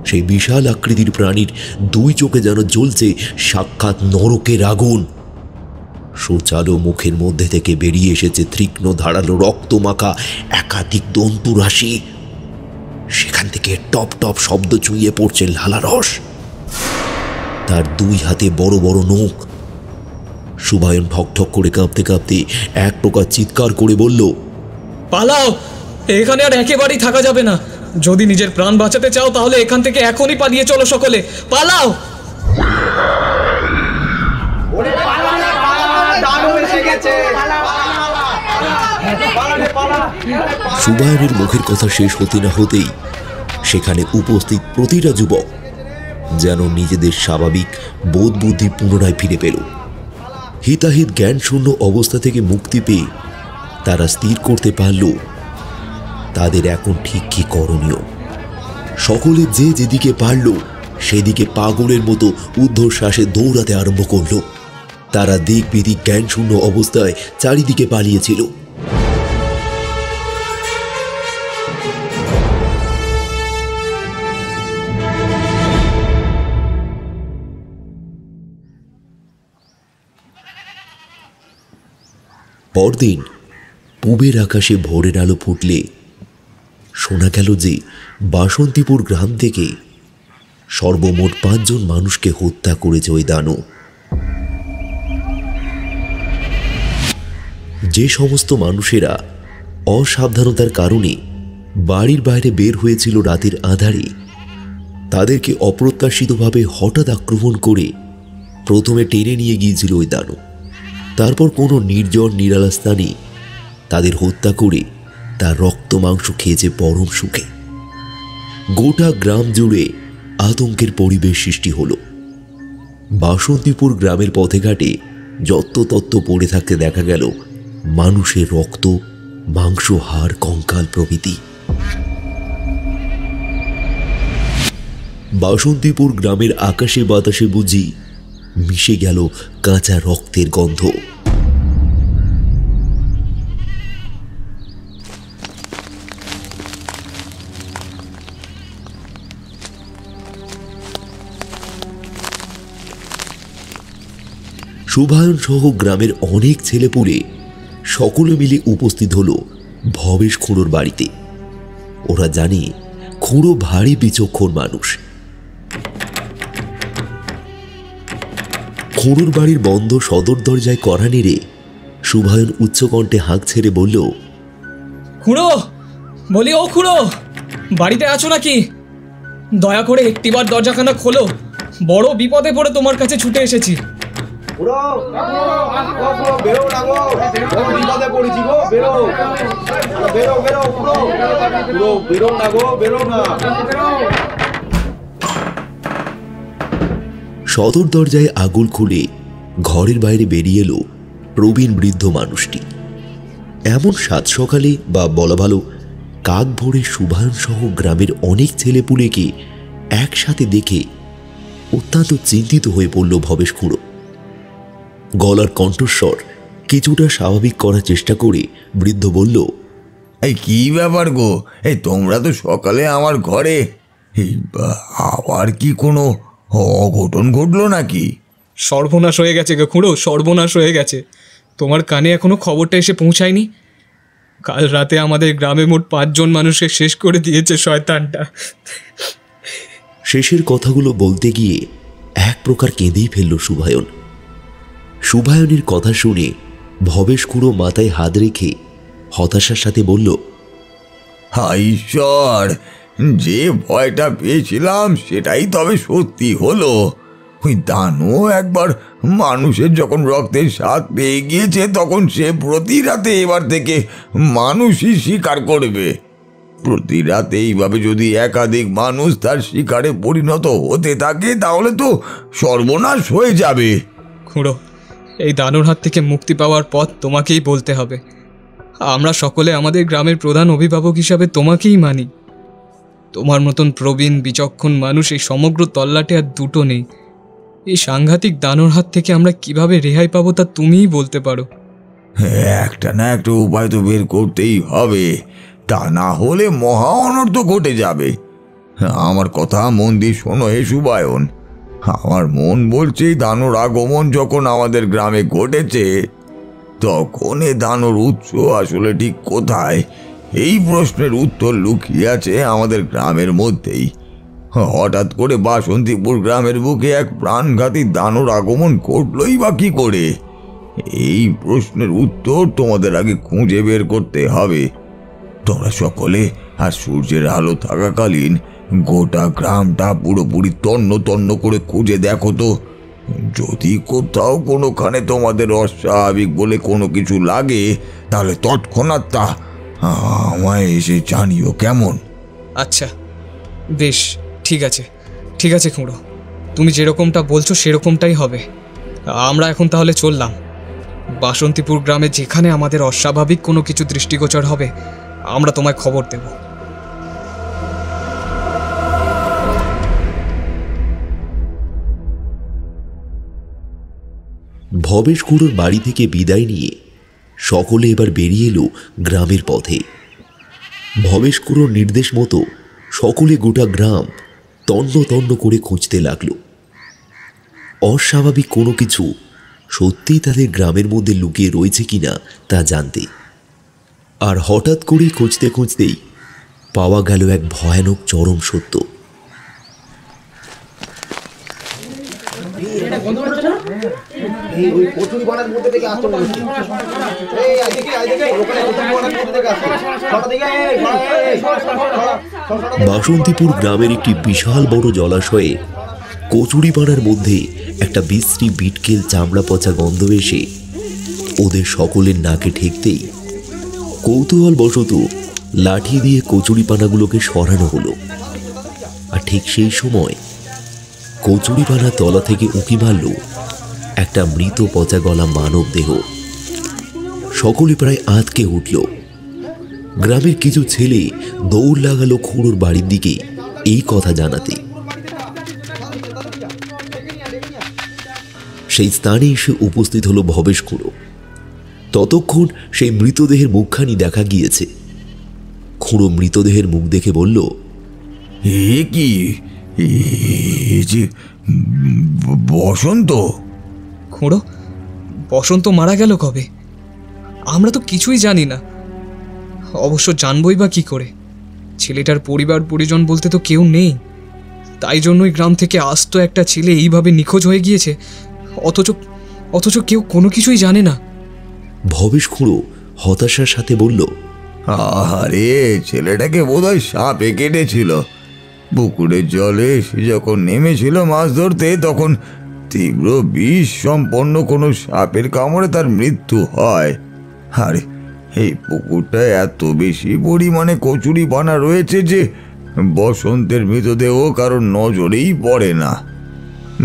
S1: সেই বিশাল আকৃতির প্রাণীর দুই চোখে যেন জ্বলছে সাক্ষাৎ নরকের আগুন। সুচালো মুখের মধ্যে থেকে বেরিয়ে এসেছে তীক্ষ্ণ ধারালো রক্তমাখা একাধিক দন্তু রাশি। সেখান থেকে টপ টপ শব্দ চুইয়ে পড়ছে লালা রস। তার দুই হাতে বড় বড় নখ। সুবায়ন ঠকঠক করে কাঁপতে কাঁপতে এক প্রকার চিৎকার করে বলল,
S2: পালাও, এখানে আর একেবারেই থাকা যাবে না। যদি নিজের প্রাণ বাঁচাতে চাও তাহলে এখান থেকে এখনই পালিয়ে চলো, সকলে পালাও।
S1: সুবায়নের মুখের কথা শেষ হতে না হতেই সেখানে উপস্থিত প্রতিটা যুবক যেন নিজেদের স্বাভাবিক বোধ বুদ্ধি পুনরায় ফিরে পেল। হিতাহিত জ্ঞান শূন্য অবস্থা থেকে মুক্তি পেয়ে তারা স্থির করতে পারল তাদের এখন ঠিক কি করণীয়। সকলে যে যেদিকে পারল সেদিকে পাগলের মতো ঊর্ধ্বশ্বাসে দৌড়াতে আরম্ভ করল। তারা দিক বিদিক জ্ঞান শূন্য অবস্থায় চারিদিকে পালিয়েছিল। পরদিন পূবের আকাশে ভোরের আলো ফুটলে শোনা গেল যে বাসন্তীপুর গ্রাম থেকে সর্বমোট 5 জন মানুষকে হত্যা করেছে ওই দানব। যে সমস্ত মানুষেরা অসাবধানতার কারণে বাড়ির বাইরে বের হয়েছিল রাতের আঁধারে, তাদেরকে অপ্রত্যাশিতভাবে হঠাৎ আক্রমণ করে প্রথমে টেনে নিয়ে গিয়েছিল ওই দানব। তারপর কোনো নির্জন নিরালা স্থানে তাদের হত্যা করে তার রক্ত মাংস খেয়েছে পরম সুখে। গোটা গ্রাম জুড়ে আতঙ্কের পরিবেশ সৃষ্টি হলো। বাসন্তীপুর গ্রামের পথে ঘাটে যত্রতত্র পড়ে থাকতে দেখা গেল মানুষের রক্ত, মাংস, হাড়, কঙ্কাল প্রভৃতি। বাসন্তীপুর গ্রামের আকাশে বাতাসে বুঝি মিশে গেল কাঁচা রক্তের গন্ধ। সুবায়ন সহ গ্রামের অনেক ছেলেপুলে সকলে মিলে উপস্থিত হলো ভবেশ খুঁড়োর বাড়িতে। ওরা জানে খুঁড়ো ভারী বিচক্ষণ মানুষ। খুঁড়োর বাড়ির বন্ধ সদর দরজায় কড়া নেড়ে সুবায়ন উচ্চকণ্ঠে হাঁক ছেড়ে বলল,
S2: খুঁড়ো, বলি ও খুঁড়ো, বাড়িতে আছো নাকি? দয়া করে একটিবার দরজাখানা খোলো, বড় বিপদে পড়ে তোমার কাছে ছুটে এসেছি।
S1: সদর দরজায় আগুল খুলে ঘরের বাইরে বেরিয়ে এলো প্রবীণ বৃদ্ধ মানুষটি। এমন সাত সকালে বা বলা ভালো কাক ভোরে সুবায়ন সহ গ্রামের অনেক ছেলেপুলেকে একসাথে দেখে অত্যন্ত চিন্তিত হয়ে পড়ল ভবেশ খুঁড়ো। গলার কণ্ঠস্বর কিছুটা স্বাভাবিক করার চেষ্টা করে বৃদ্ধ বলল,
S4: এই কি ব্যাপার গো, এই তোমরা তো সকালে আমার ঘরে, আবার কি কোনো অঘটন ঘটলো নাকি?
S2: সর্বনাশ হয়ে গেছে গো খুঁড়ো, সর্বনাশ হয়ে গেছে। তোমার কানে এখনো খবরটা এসে পৌঁছায়নি? কাল রাতে আমাদের গ্রামে মোট 5 জন মানুষকে শেষ করে দিয়েছে শয়তানটা।
S1: শেষের কথাগুলো বলতে গিয়ে এক প্রকার কেঁদেই ফেলল সুবায়ন। সুবায়নের কথা শুনে ভবেশ খুঁড়ো মাথায় হাত রেখে হতাশার সাথে বলল,
S4: হায় ঈশ্বর, যে ভয়টা পেয়েছিলাম সেটাই তবে সত্যি হলো। ওই দানও একবার মানুষের যখন রক্তের স্বাদ পেয়ে গিয়েছে তখন সে প্রতি রাতে এবার থেকে মানুষই শিকার করবে। প্রতি রাতে এইভাবে যদি একাধিক মানুষ তার শিকারে পরিণত হতে থাকে তাহলে তো সর্বনাশ হয়ে যাবে।
S2: খুঁড়ো, এই দানুর হাত থেকে মুক্তি পাওয়ার পথ তোমাকেই বলতে হবে। আমরা সকলে আমাদের গ্রামের প্রধান অভিভাবক হিসাবে তোমাকেই মানি। তোমার মতন প্রবীণ বিচক্ষণ মানুষ এই সমগ্র তল্লাটে আর দুটো নেই। এই সাংঘাতিক দানুর হাত থেকে আমরা কিভাবে রেহাই পাবো তা তুমিই বলতে পারো।
S4: একটা না একটা উপায় তো বের করতেই হবে, তা না হলে মহা অনর্থ ঘটে যাবে। আমার কথা মন দিয়ে শোনো হে সুবায়ন। আমার মন বলছে দানুর আগমন যখন আমাদের গ্রামে ঘটেছে তখন এ দানুর উৎস আসলে ঠিক কোথায়, এই প্রশ্নের উত্তর লুকিয়ে আছে আমাদের গ্রামের মধ্যেই। হঠাৎ করে বাসন্তীপুর গ্রামের বুকে এক প্রাণঘাতী দানুর আগমন ঘটলই বা কি করে? এই প্রশ্নের উত্তর তোমাদের আগে খুঁজে বের করতে হবে। তোমরা সকলে আর সূর্যের আলো থাকাকালীন গোটা গ্রামটা পুরোপুরি তন্ন তন্ন করে খুঁজে দেখো তো। যদি কোথাও কোনোখানে তোমাদের অস্বাভাবিক বলে কোনো কিছু লাগে তাহলে তৎক্ষণাৎ তা আমায় এসে জানিও, কেমন?
S2: আচ্ছা, বেশ, ঠিক আছে, ঠিক আছে খুঁড়ো, তুমি যেরকমটা বলছো সেরকমটাই হবে। আমরা এখন তাহলে চললাম। বাসন্তীপুর গ্রামে যেখানে আমাদের অস্বাভাবিক কোনো কিছু দৃষ্টিগোচর হবে আমরা তোমায় খবর দেব।
S1: ভবেশ খুড়োর বাড়ি থেকে বিদায় নিয়ে সকলে এবার বেরিয়ে এলো গ্রামের পথে। ভবেশ খুড়োর নির্দেশ মতো সকলে গোটা গ্রাম তন্ন তন্ন করে খুঁজতে লাগলো অস্বাভাবিক কোনো কিছু সত্যিই তাদের গ্রামের মধ্যে লুকিয়ে রয়েছে কিনা তা জানতে। আর হঠাৎ করেই খুঁজতে খুঁজতেই পাওয়া গেল এক ভয়ানক চরম সত্য। বাসন্তীপুর গ্রামের একটি বিশাল বড় জলাশয়ে কচুরিপাড়ার মধ্যে একটা বিশ্রী বিটকেল চামড়া পচা গন্ধ এসে ওদের সকলের নাকে ঠেকতেই কৌতূহল বশত লাঠি দিয়ে কচুরিপানাগুলোকে সরানো হলো। আর ঠিক সেই সময় কচুরিপানা তলা থেকে উঁকি মারল একটা মৃত পচা গলা মানব দেহ। সকলে প্রায় আঁতকে উঠল। গ্রামের কিছু ছেলে দৌড় লাগালো খুড়োর বাড়ির দিকে এই কথা জানাতে। সেই স্থানে এসে উপস্থিত হলো ভবেশ খুড়ো। ততক্ষণ সেই মৃতদেহের মুখখানি দেখা গিয়েছে। খুড়ো মৃতদেহের মুখ দেখে বলল,
S4: এ কি, এ যে বসন্ত?
S2: খুঁড়ো, বসন্ত মারা গেল কবে? আমরা তো কিছুই জানি না। অবশ্য জানবই বা কি করে? ছেলেটার পরিবার পরিজন বলতে তো কেউ নেই। তাই জন্যই গ্রাম থেকে আস্ত একটা ছেলে এইভাবে নিখোঁজ হয়ে গিয়েছে, অথচ কেউ কোনো কিছুই জানে না।
S1: ভবেশ খুড়ো হতাশার সাথে বলল,
S4: আরে ছেলেটাকে বোধহয় সাপে কেটেছিল। পুকুরের জলে সে যখন নেমেছিল মাছ ধরতে তখন তীব্র বিষ সম্পন্ন কোনো সাপের কামড়ে তার মৃত্যু হয়। আরে এই পুকুরটা এত বেশি পরিমাণে কচুরিপানা রয়েছে যে বসন্তের মৃতদেহ কারোর নজরেই পড়ে না।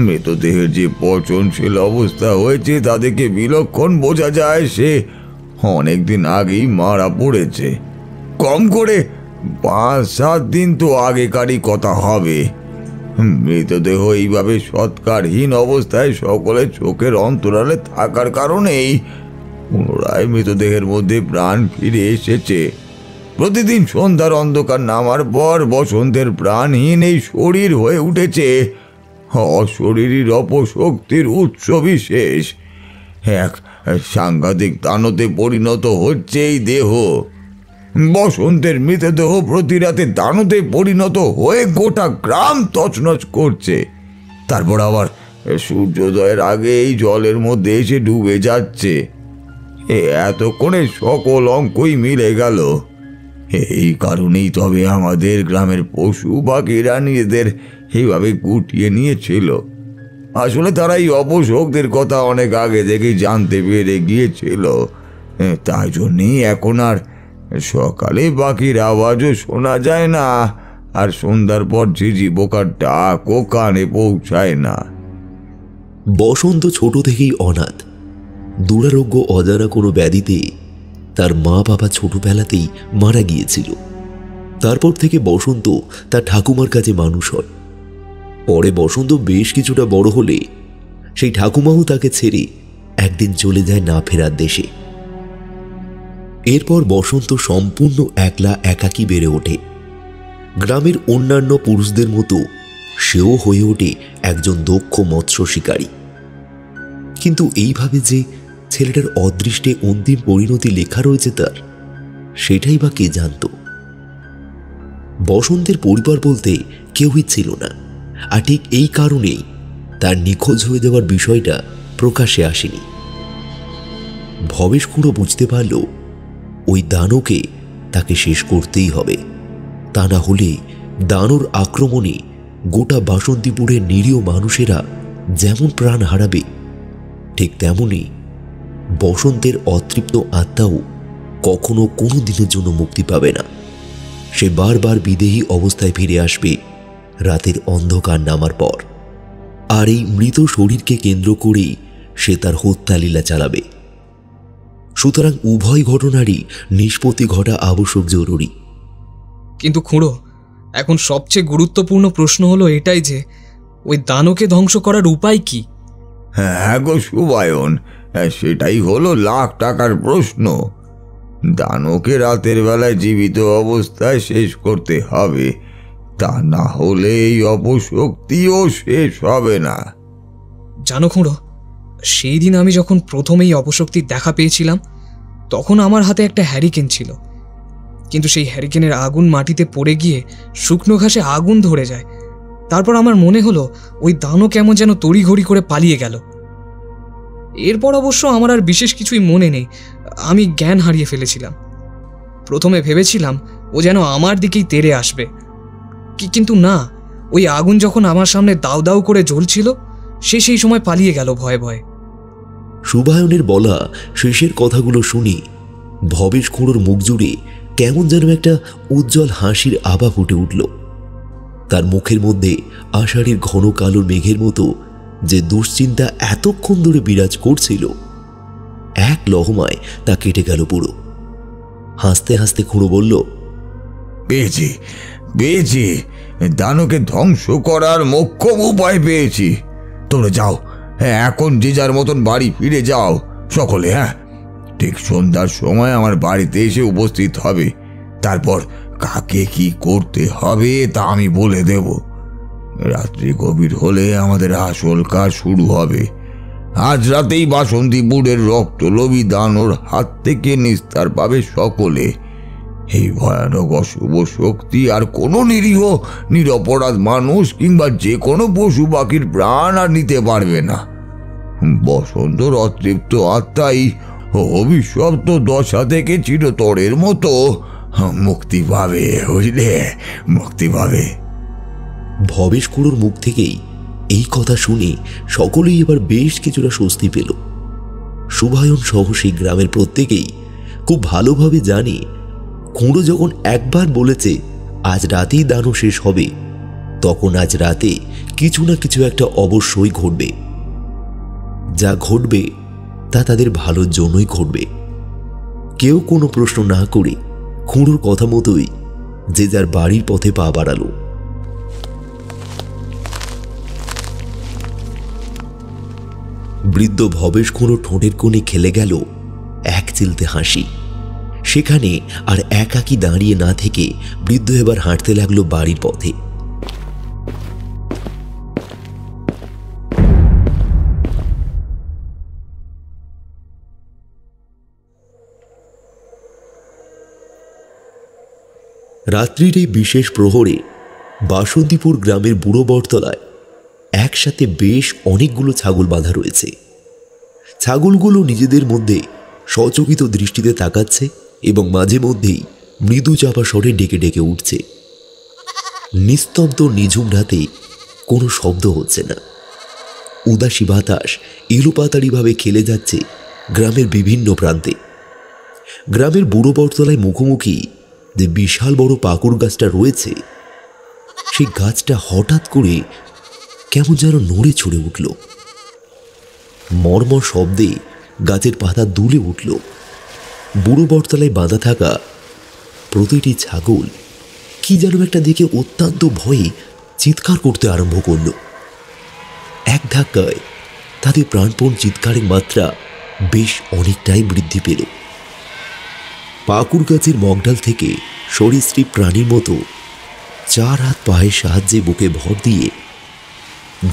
S4: মৃতদেহের যে পচনশীল অবস্থা হয়েছে তা দেখে বিলক্ষণ বোঝা যায় সে অনেকদিন আগেই মারা পড়েছে। কম করে 5-7 দিন তো আগেকারই কথা হবে। মৃতদেহ এইভাবে সৎকারহীন অবস্থায় সকলের চোখের অন্তরালে থাকার কারণেই পুনরায় মৃতদেহের মধ্যে প্রাণ ফিরে এসেছে। প্রতিদিন সন্ধ্যার অন্ধকার নামার পর বসন্তের প্রাণহীন এই শরীর হয়ে উঠেছে অশরীরীর অপশক্তির উৎস বিশেষ। এক সাংঘাতিক দানতে পরিণত হচ্ছে এই দেহ। বসন্তের মৃতদেহ প্রতি রাতে দানতে পরিণত হয়ে গোটা গ্রাম তছনছ করছে। তারপর আবার সূর্যোদয়ের আগে এই জলের মধ্যে এসে ডুবে যাচ্ছে। এতক্ষণে সকল অঙ্কই মিলে গেল। এই কারণেই তবে আমাদের গ্রামের পশু পাখিরা নিজেদের এইভাবে গুটিয়ে নিয়েছিল। আসলে তারা এই অপশক্তির কথা অনেক আগে থেকেই জানতে পেরে গিয়েছিল। তাই জন্যেই এখন আর সকালে পাখির আওয়াজও শোনা যায় না, আর সন্ধ্যার পর ঝিঝি পোকার ডাকও কানে পৌঁছায় না।
S1: বসন্ত ছোট থেকেই অনাথ। দুরারোগ্য অজানা কোনো ব্যাধিতে তার মা বাবা ছোটবেলাতেই মারা গিয়েছিল। তারপর থেকে বসন্ত তার ঠাকুমার কাছে মানুষ হয়। পরে বসন্ত বেশ কিছুটা বড় হলে সেই ঠাকুমাও তাকে ছেড়ে একদিন চলে যায় না ফেরার দেশে। এরপর বসন্ত সম্পূর্ণ একলা একাকী বেড়ে ওঠে। গ্রামের অন্যান্য পুরুষদের মতো সেও হয়ে ওঠে একজন দক্ষ মৎস্য শিকারী। কিন্তু এইভাবে যে ছেলেটার অদৃষ্টে অন্তিম পরিণতি লেখা রয়েছে তার, সেটাই বা কে জানত? বসন্তের পরিবার বলতে কেউই ছিল না, আর ঠিক এই কারণেই তার নিখোঁজ হয়ে যাওয়ার বিষয়টা প্রকাশ্যে আসেনি। ভবেশ খুঁড়ো বুঝতে পারল ওই দানকে তাকে শেষ করতেই হবে। তা না হলে দানর আক্রমণে গোটা বাসন্তীপুরের নিরীহ মানুষেরা যেমন প্রাণ হারাবে, ঠিক তেমনি বসন্তের অতৃপ্ত আত্মাও কখনো কোনো দিনের জন্য মুক্তি পাবে না। সে বারবার বিদেহী অবস্থায় ফিরে আসবে রাতের অন্ধকার নামার পর। আর এই মৃত শরীরকে কেন্দ্র করেই সে তার হত্যালীলা চালাবে। সুতরাং উভয় ঘটনারই নিষ্পত্তি ঘটা আবশ্যক, জরুরি।
S2: কিন্তু খুঁড়ো, এখন সবচেয়ে গুরুত্বপূর্ণ প্রশ্ন হলো এটাই যে ওই দানকে ধ্বংস করার উপায় কি?
S4: হ্যাঁ গো সুবায়ন, সেটাই হলো লাখ টাকার প্রশ্ন। দানকে রাতের বেলায় জীবিত অবস্থায় শেষ করতে হবে, তা না হলে এই অপশক্তিও শেষ হবে না।
S2: জানো খুঁড়ো, সেই দিন আমি যখন প্রথম এই অপশক্তির দেখা পেয়েছিলাম তখন আমার হাতে একটা হ্যারিকেন ছিল, কিন্তু সেই হ্যারিকেনের আগুন মাটিতে পড়ে গিয়ে শুকনো ঘাসে আগুন ধরে যায়। তারপর আমার মনে হলো ওই দানও কেমন যেন তড়িঘড়ি করে পালিয়ে গেল। এরপর অবশ্য আমার আর বিশেষ কিছুই মনে নেই, আমি জ্ঞান হারিয়ে ফেলেছিলাম। প্রথমে ভেবেছিলাম ও যেন আমার দিকেই তেড়ে আসবে, কিন্তু না, ওই আগুন যখন আমার সামনে দাউ দাউ করে জ্বলছিল সে সেই সময় পালিয়ে গেল ভয়ে ভয়ে।
S1: সুবায়নের বলা শেষের কথাগুলো শুনে ভবেশ খুঁড়োর মুখ জুড়ে কেমন যেন একটা উজ্জ্বল হাসির আভা ফুটে উঠল। তার মুখের মধ্যে আষাঢ়ের ঘন কালো মেঘের মতো যে দুশ্চিন্তা এতক্ষণ ধরে বিরাজ করছিল, এক লহমায় তা কেটে গেল পুরো। হাসতে হাসতে খুঁড়ো বলল,
S4: পেয়েছি পেয়েছি, দানকে ধ্বংস করার মোক্ষম উপায় পেয়েছি। তোমরা যাও, হ্যাঁ এখন যে যার মতন বাড়ি ফিরে যাও সকলে। হ্যাঁ, ঠিক সন্ধ্যার সময় আমার বাড়িতে এসে উপস্থিত হবে। তারপর কাকে কি করতে হবে তা আমি বলে দেব। রাত্রি গভীর হলে আমাদের আসল কাজ শুরু হবে। আজ রাতেই বাসন্তীপুরের রক্তলোভী দানর হাত থেকে নিস্তার পাবে সকলে। এই ভয়ানক অশুভ শক্তি আর কোনো নিরীহ নিরপরাধ মানুষ কিংবা যে কোনো পশু পাখির প্রাণ আর নিতে পারবে না। বসন্তর অতৃপ্ত আত্মাই অভিশপ্ত দশা থেকে চিরতরের মতো মুক্তি পাবে, বুঝলে, মুক্তি পাবে।
S1: ভবেশ খুঁড়োর মুখ থেকেই এই কথা শুনে সকলেই এবার বেশ কিছুটা স্বস্তি পেল। সুবায়ন সহ সেই গ্রামের প্রত্যেকেই খুব ভালোভাবে জানে খুঁড়ো যখন একবার বলেছে আজ রাতেই দানও শেষ হবে, তখন আজ রাতে কিছু না কিছু একটা অবশ্যই ঘটবে। যা ঘটবে তা তাদের ভালোর জন্যই ঘটবে। কেউ কোনো প্রশ্ন না করে খুঁড়োর কথা মতোই যে যার বাড়ির পথে পা বাড়ালো। বৃদ্ধ ভবেশ খুঁড়ো ঠোঁটের কোণে খেলে গেল এক চিলতে হাসি। সেখানে আর একাকী দাঁড়িয়ে না থেকে বৃদ্ধ এবার হাঁটতে লাগলো বাড়ির পথে। রাত্রির এই বিশেষ প্রহরে বাসন্তীপুর গ্রামের বুড়ো বটতলায় একসাথে বেশ অনেকগুলো ছাগল বাঁধা রয়েছে। ছাগলগুলো নিজেদের মধ্যে সচকিত দৃষ্টিতে তাকাচ্ছে এবং মাঝে মধ্যেই মৃদু চাপা স্বরে ডেকে ডেকে উঠছে। নিস্তব্ধ নিঝুম রাতে কোনো শব্দ হচ্ছে না। উদাসী বাতাস এলোপাতাড়িভাবে খেলে যাচ্ছে গ্রামের বিভিন্ন প্রান্তে। গ্রামের বুড়ো বটতলায় মুখোমুখি যে বিশাল বড় পাকুড় গাছটা রয়েছে, সেই গাছটা হঠাৎ করে কেমন যেন নড়ে ছড়ে উঠল। মর্মর শব্দে গাছের পাতা দুলে উঠল। বুড়ো বটতলায় বাঁধা থাকা প্রতিটি ছাগল কি যেন একটা দেখে অত্যন্ত ভয়ে চিৎকার করতে আরম্ভ করল। এক ধাক্কায় তাদের প্রাণপণ চিৎকারের মাত্রা বেশ অনেকটাই বৃদ্ধি পেল। পাকুড় গাছের মগডাল থেকে সরীসৃপ প্রাণীর মতো চার হাত পায়ের সাহায্যে বুকে ভর দিয়ে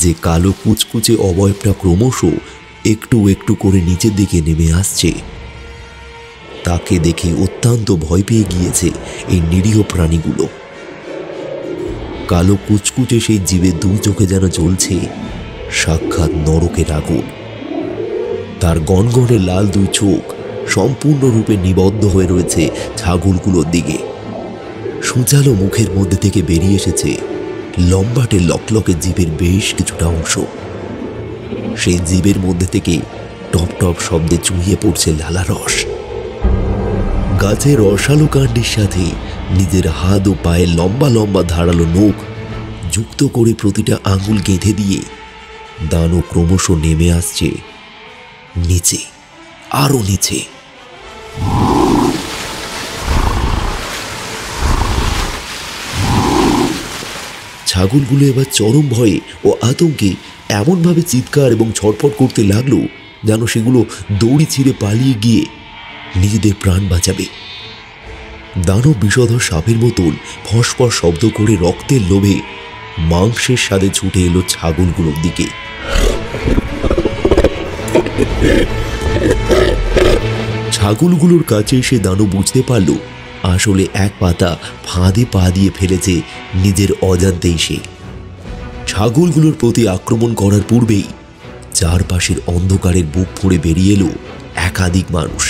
S1: যে কালো কুচকুচে অবয়বটা ক্রমশ একটু একটু করে নিচের দিকে নেমে আসছে, তাকে দেখে অত্যন্ত ভয় পেয়ে গিয়েছে এই নিরীহ প্রাণীগুলো। কালো কুচকুচে সেই জীবের দু চোখে যেন জ্বলছে সাক্ষাৎ নরকের আগুন। তার গনগনে লাল দুই চোখ সম্পূর্ণরূপে নিবদ্ধ হয়ে রয়েছে ছাগলগুলোর দিকে। সূচালো মুখের মধ্যে থেকে বেরিয়ে এসেছে লম্বাটে লকলকে জীবের বেশ কিছুটা অংশ। সেই জীবের মধ্যে থেকে টপ টপ শব্দে চুইয়ে পড়ছে লালা রস। গাছের রসালো কাণ্ডের সাথে নিজের হাত ও পায়ে লম্বা লম্বা ধারালো নখ যুক্ত করে প্রতিটা আঙুল গেঁথে দিয়ে দানব ক্রমশ নেমে আসছে নিচে, আরো নিচে। ছাগলগুলো এবার চরম ভয়ে ও আতঙ্কে এমনভাবে চিৎকার এবং ছটফট করতে লাগলো যেন সেগুলো দড়ি ছিঁড়ে পালিয়ে গিয়ে নিজেদের প্রাণ বাঁচাবে। দানব বিষধর সাপের মতন ফসফস শব্দ করে রক্তের লোভে মাংসের স্বাদে ছুটে এলো ছাগলগুলোর দিকে। ছাগলগুলোর কাছে এসে দানব বুঝতে পারল আসলে এক পাতা ফাঁদে পা দিয়ে ফেলেছে নিজের অজান্তেই সে। ছাগলগুলোর প্রতি আক্রমণ করার পূর্বেই চারপাশের অন্ধকারের বুক ফুঁড়ে বেরিয়ে এলো একাধিক মানুষ।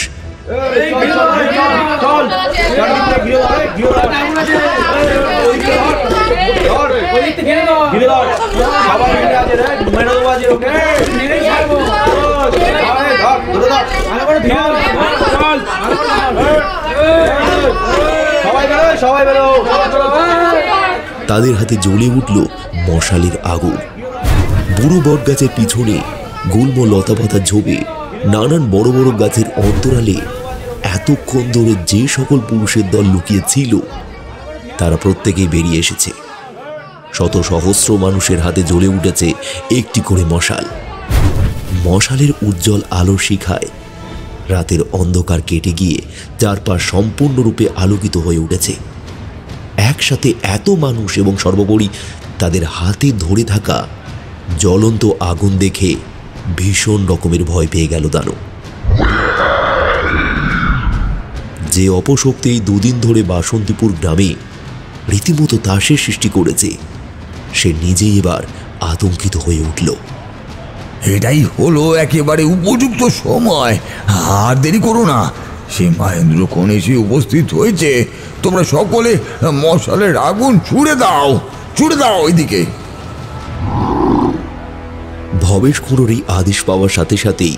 S1: তাদের হাতে জ্বলে উঠল মশালের আগুন। বুড়ো বট গাছের পিছনে গুল্ম লতাপাতা ঝোপে নানান বড় বড় গাছের অন্তরালে এতক্ষণ ধরে যে সকল পুরুষের দল লুকিয়ে ছিল তারা প্রত্যেকেই বেরিয়ে এসেছে। শত সহস্র মানুষের হাতে জ্বলে উঠেছে একটি করে মশাল। মশালের উজ্জ্বল আলোর শিখায় রাতের অন্ধকার কেটে গিয়ে চারপাশ সম্পূর্ণরূপে আলোকিত হয়ে উঠেছে। একসাথে এত মানুষ এবং সর্বোপরি তাদের হাতে ধরে থাকা জ্বলন্ত আগুন দেখে ভীষণ রকমের ভয় পেয়ে গেল দানব। যে অপশক্তি এই দুদিন ধরে বাসন্তীপুর গ্রামে রীতিমতো তাসের সৃষ্টি করেছে সে নিজেই এবার আতঙ্কিত হয়ে উঠল।
S4: এটাই হলো একেবারে উপযুক্ত সময়, আর দেরি করো না। সে মহেন্দ্র কোণ এসে উপস্থিত হয়েছে। তোমরা সকলে মশালের আগুন ছুড়ে দাও, ছুড়ে দাও ওইদিকে।
S1: ভবেশ খুঁড়োর এই আদেশ পাওয়ার সাথে সাথেই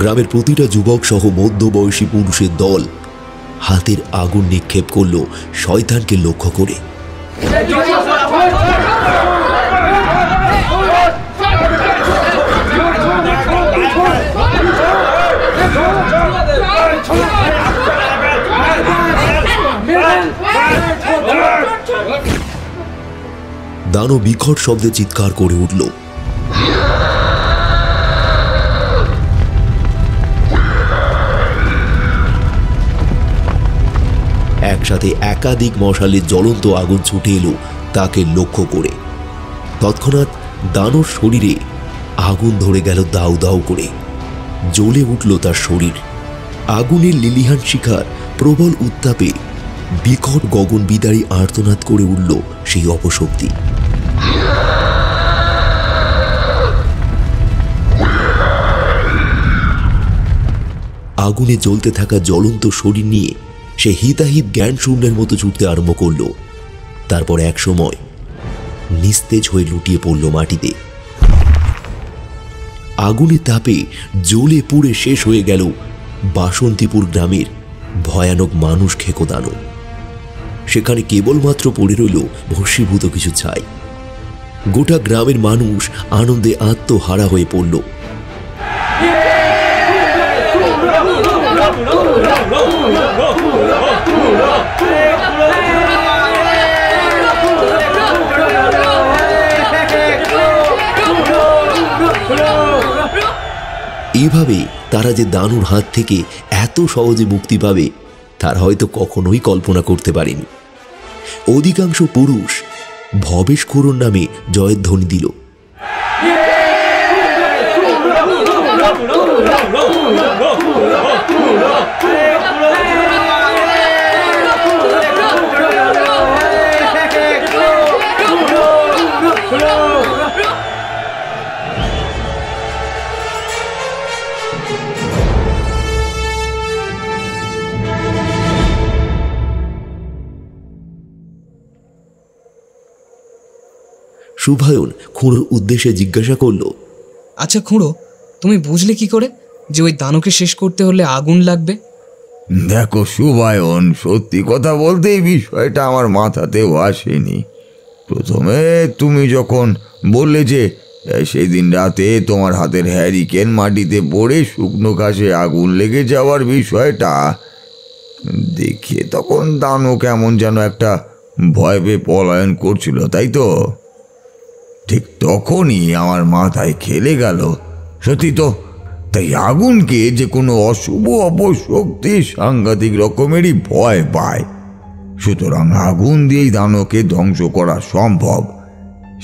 S1: গ্রামের প্রতিটা যুবক সহ মধ্যবয়সী পুরুষের দল হাতের আগুন নিক্ষেপ করল শয়তানকে লক্ষ্য করে। দানব বিকট শব্দে চিৎকার করে উঠল। একসাথে একাধিক মশালের জ্বলন্ত আগুন ছুটে এলো তাকে লক্ষ্য করে। তৎক্ষণাৎ দানব শরীরে আগুন ধরে গেল দাউ দাউ করে। জ্বলে উঠল তার শরীর। আগুনের লিলিহান শিখার প্রবল উত্তাপে বিকট গগন বিদারী আর্তনাদ করে উঠল সেই অপশক্তি। আগুনে জ্বলতে থাকা জ্বলন্ত শরীর নিয়ে সে হিতাহিত জ্ঞান শূন্যের মতো ছুটতে আরম্ভ করল। তারপর এক সময় নিস্তেজ হয়ে লুটিয়ে পড়ল মাটিতে। আগুনের তাপে জ্বলে পুড়ে শেষ হয়ে গেল বাসন্তীপুর গ্রামের ভয়ানক মানুষ খেকো দানব। সেখানে কেবলমাত্র পড়ে রইল ভস্মীভূত কিছু ছাই। গোটা গ্রামের মানুষ আনন্দে আত্মহারা হয়ে পড়ল। এভাবে তারা যে দানুর হাত থেকে এত সহজে মুক্তি পাবে তারা হয়তো কখনোই কল্পনা করতে পারেনি। অধিকাংশ পুরুষ ভবেশ খুঁড়োর নামে জয়ধ্বনি দিল। শুভায়ন খুঁড়োর উদ্দেশ্যে জিজ্ঞাসা করল,
S2: আচ্ছা খুঁড়ো, তুমি বুঝলে কি করে যে ওই দানকে শেষ করতে হলে আগুন লাগবে?
S4: দেখো শুভায়ন, সত্যি কথা বলতে এই বিষয়টা আমার মাথাতেও আসেনি। প্রথমে তুমি যখন বললে যে সেদিন রাতে তোমার হাতের হ্যারিকেন মাটিতে পড়ে শুকনো ঘাসে আগুন লেগে যাওয়ার বিষয়টা দেখে, তখন দানও কেমন যেন একটা ভয় পেয়ে পলায়ন করছিল, তাই তো? ঠিক তখনই আমার মাথায় খেলে গেল, সত্যি তো, তাই আগুনকে যে কোনো অশুভ অপশক্তি সাংঘাতিক রকমেরই ভয় পায়। সুতরাং আগুন দিয়েই দানকে ধ্বংস করা সম্ভব,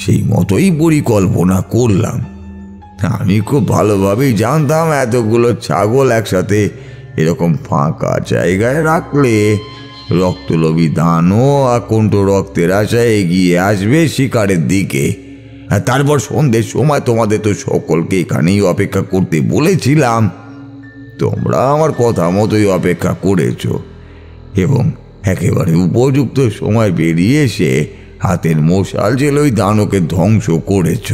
S4: সেই মতোই পরিকল্পনা করলাম। আমি খুব ভালোভাবেই জানতাম এতগুলো ছাগল একসাথে এরকম ফাঁকা জায়গায় রাখলে রক্তলোভী দানও আকণ্ঠ রক্তের আশায় এগিয়ে আসবে শিকারের দিকে। আর তারপর সন্ধ্যের সময় তোমাদের তো সকলকে এখানেই অপেক্ষা করতে বলেছিলাম। তোমরা আমার কথা মতোই অপেক্ষা করেছ এবং একেবারে উপযুক্ত সময় বেরিয়ে এসে হাতের মশাল জেলে ওই দানকে ধ্বংস করেছ।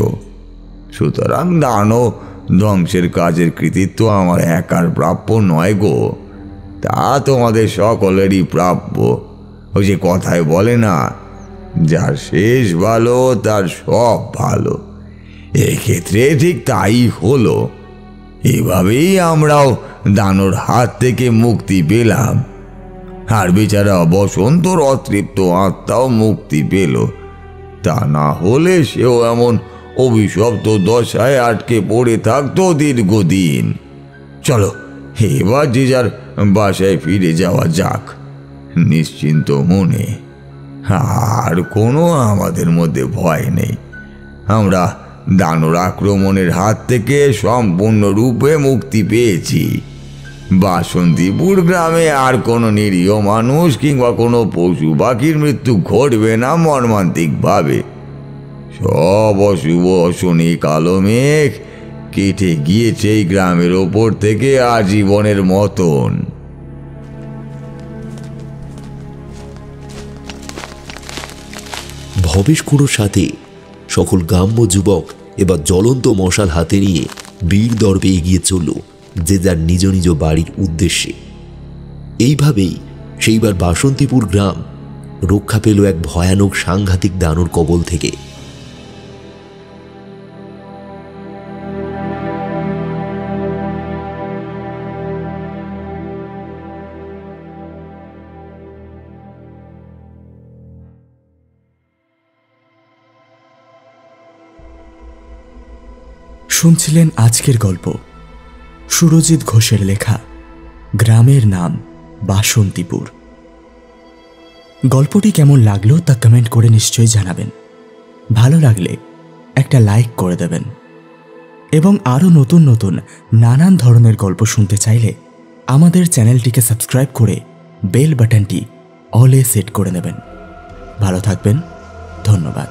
S4: সুতরাং দানও ধ্বংসের কাজের কৃতিত্ব আমার একার প্রাপ্য নয় গো, তা তোমাদের সকলেরই প্রাপ্য। ওই যে কথায় বলে না, যার শেষ ভালো তার সব ভালো, এক্ষেত্রে ঠিক তাই হলো। এভাবেই আমরাও দানর হাত থেকে মুক্তি পেলাম, আর বেচারা বসন্তর অতৃপ্ত আত্মাও মুক্তি পেল। তা না হলে সেও এমন অভিশপ্ত দশায় আটকে পড়ে থাকতো দীর্ঘদিন। চলো এবার যে যার বাসায় ফিরে যাওয়া যাক নিশ্চিন্ত মনে। আর কোনো আমাদের মধ্যে ভয় নেই, আমরা দানর আক্রমণের হাত থেকে সম্পূর্ণরূপে মুক্তি পেয়েছি। বাসন্তীপুর গ্রামে আর কোনো নিরীহ মানুষ কিংবা কোনো পশু পাখির মৃত্যু ঘটবে না মর্মান্তিকভাবে। সব অশুভ শনি কালো মেঘ কেটে গিয়েছে এই গ্রামের ওপর থেকে আজীবনের মতন।
S1: ভবেশ খুঁড়োর সাথে সকল গ্রাম্য যুবক এবার জ্বলন্ত মশাল হাতে নিয়ে বীর দর্পে এগিয়ে চলল যে যার নিজ নিজ বাড়ির উদ্দেশ্যে। এইভাবেই সেইবার বাসন্তীপুর গ্রাম রক্ষা পেল এক ভয়ানক সাংঘাতিক দানর কবল থেকে।
S3: শুনছিলেন আজকের গল্প সুরজিৎ ঘোষের লেখা গ্রামের নাম বাসন্তীপুর। গল্পটি কেমন লাগলো তা কমেন্ট করে নিশ্চয়ই জানাবেন। ভালো লাগলে একটা লাইক করে দেবেন এবং আরও নতুন নতুন নানান ধরনের গল্প শুনতে চাইলে আমাদের চ্যানেলটিকে সাবস্ক্রাইব করে বেল বাটনটি অলে সেট করে নেবেন। ভালো থাকবেন, ধন্যবাদ।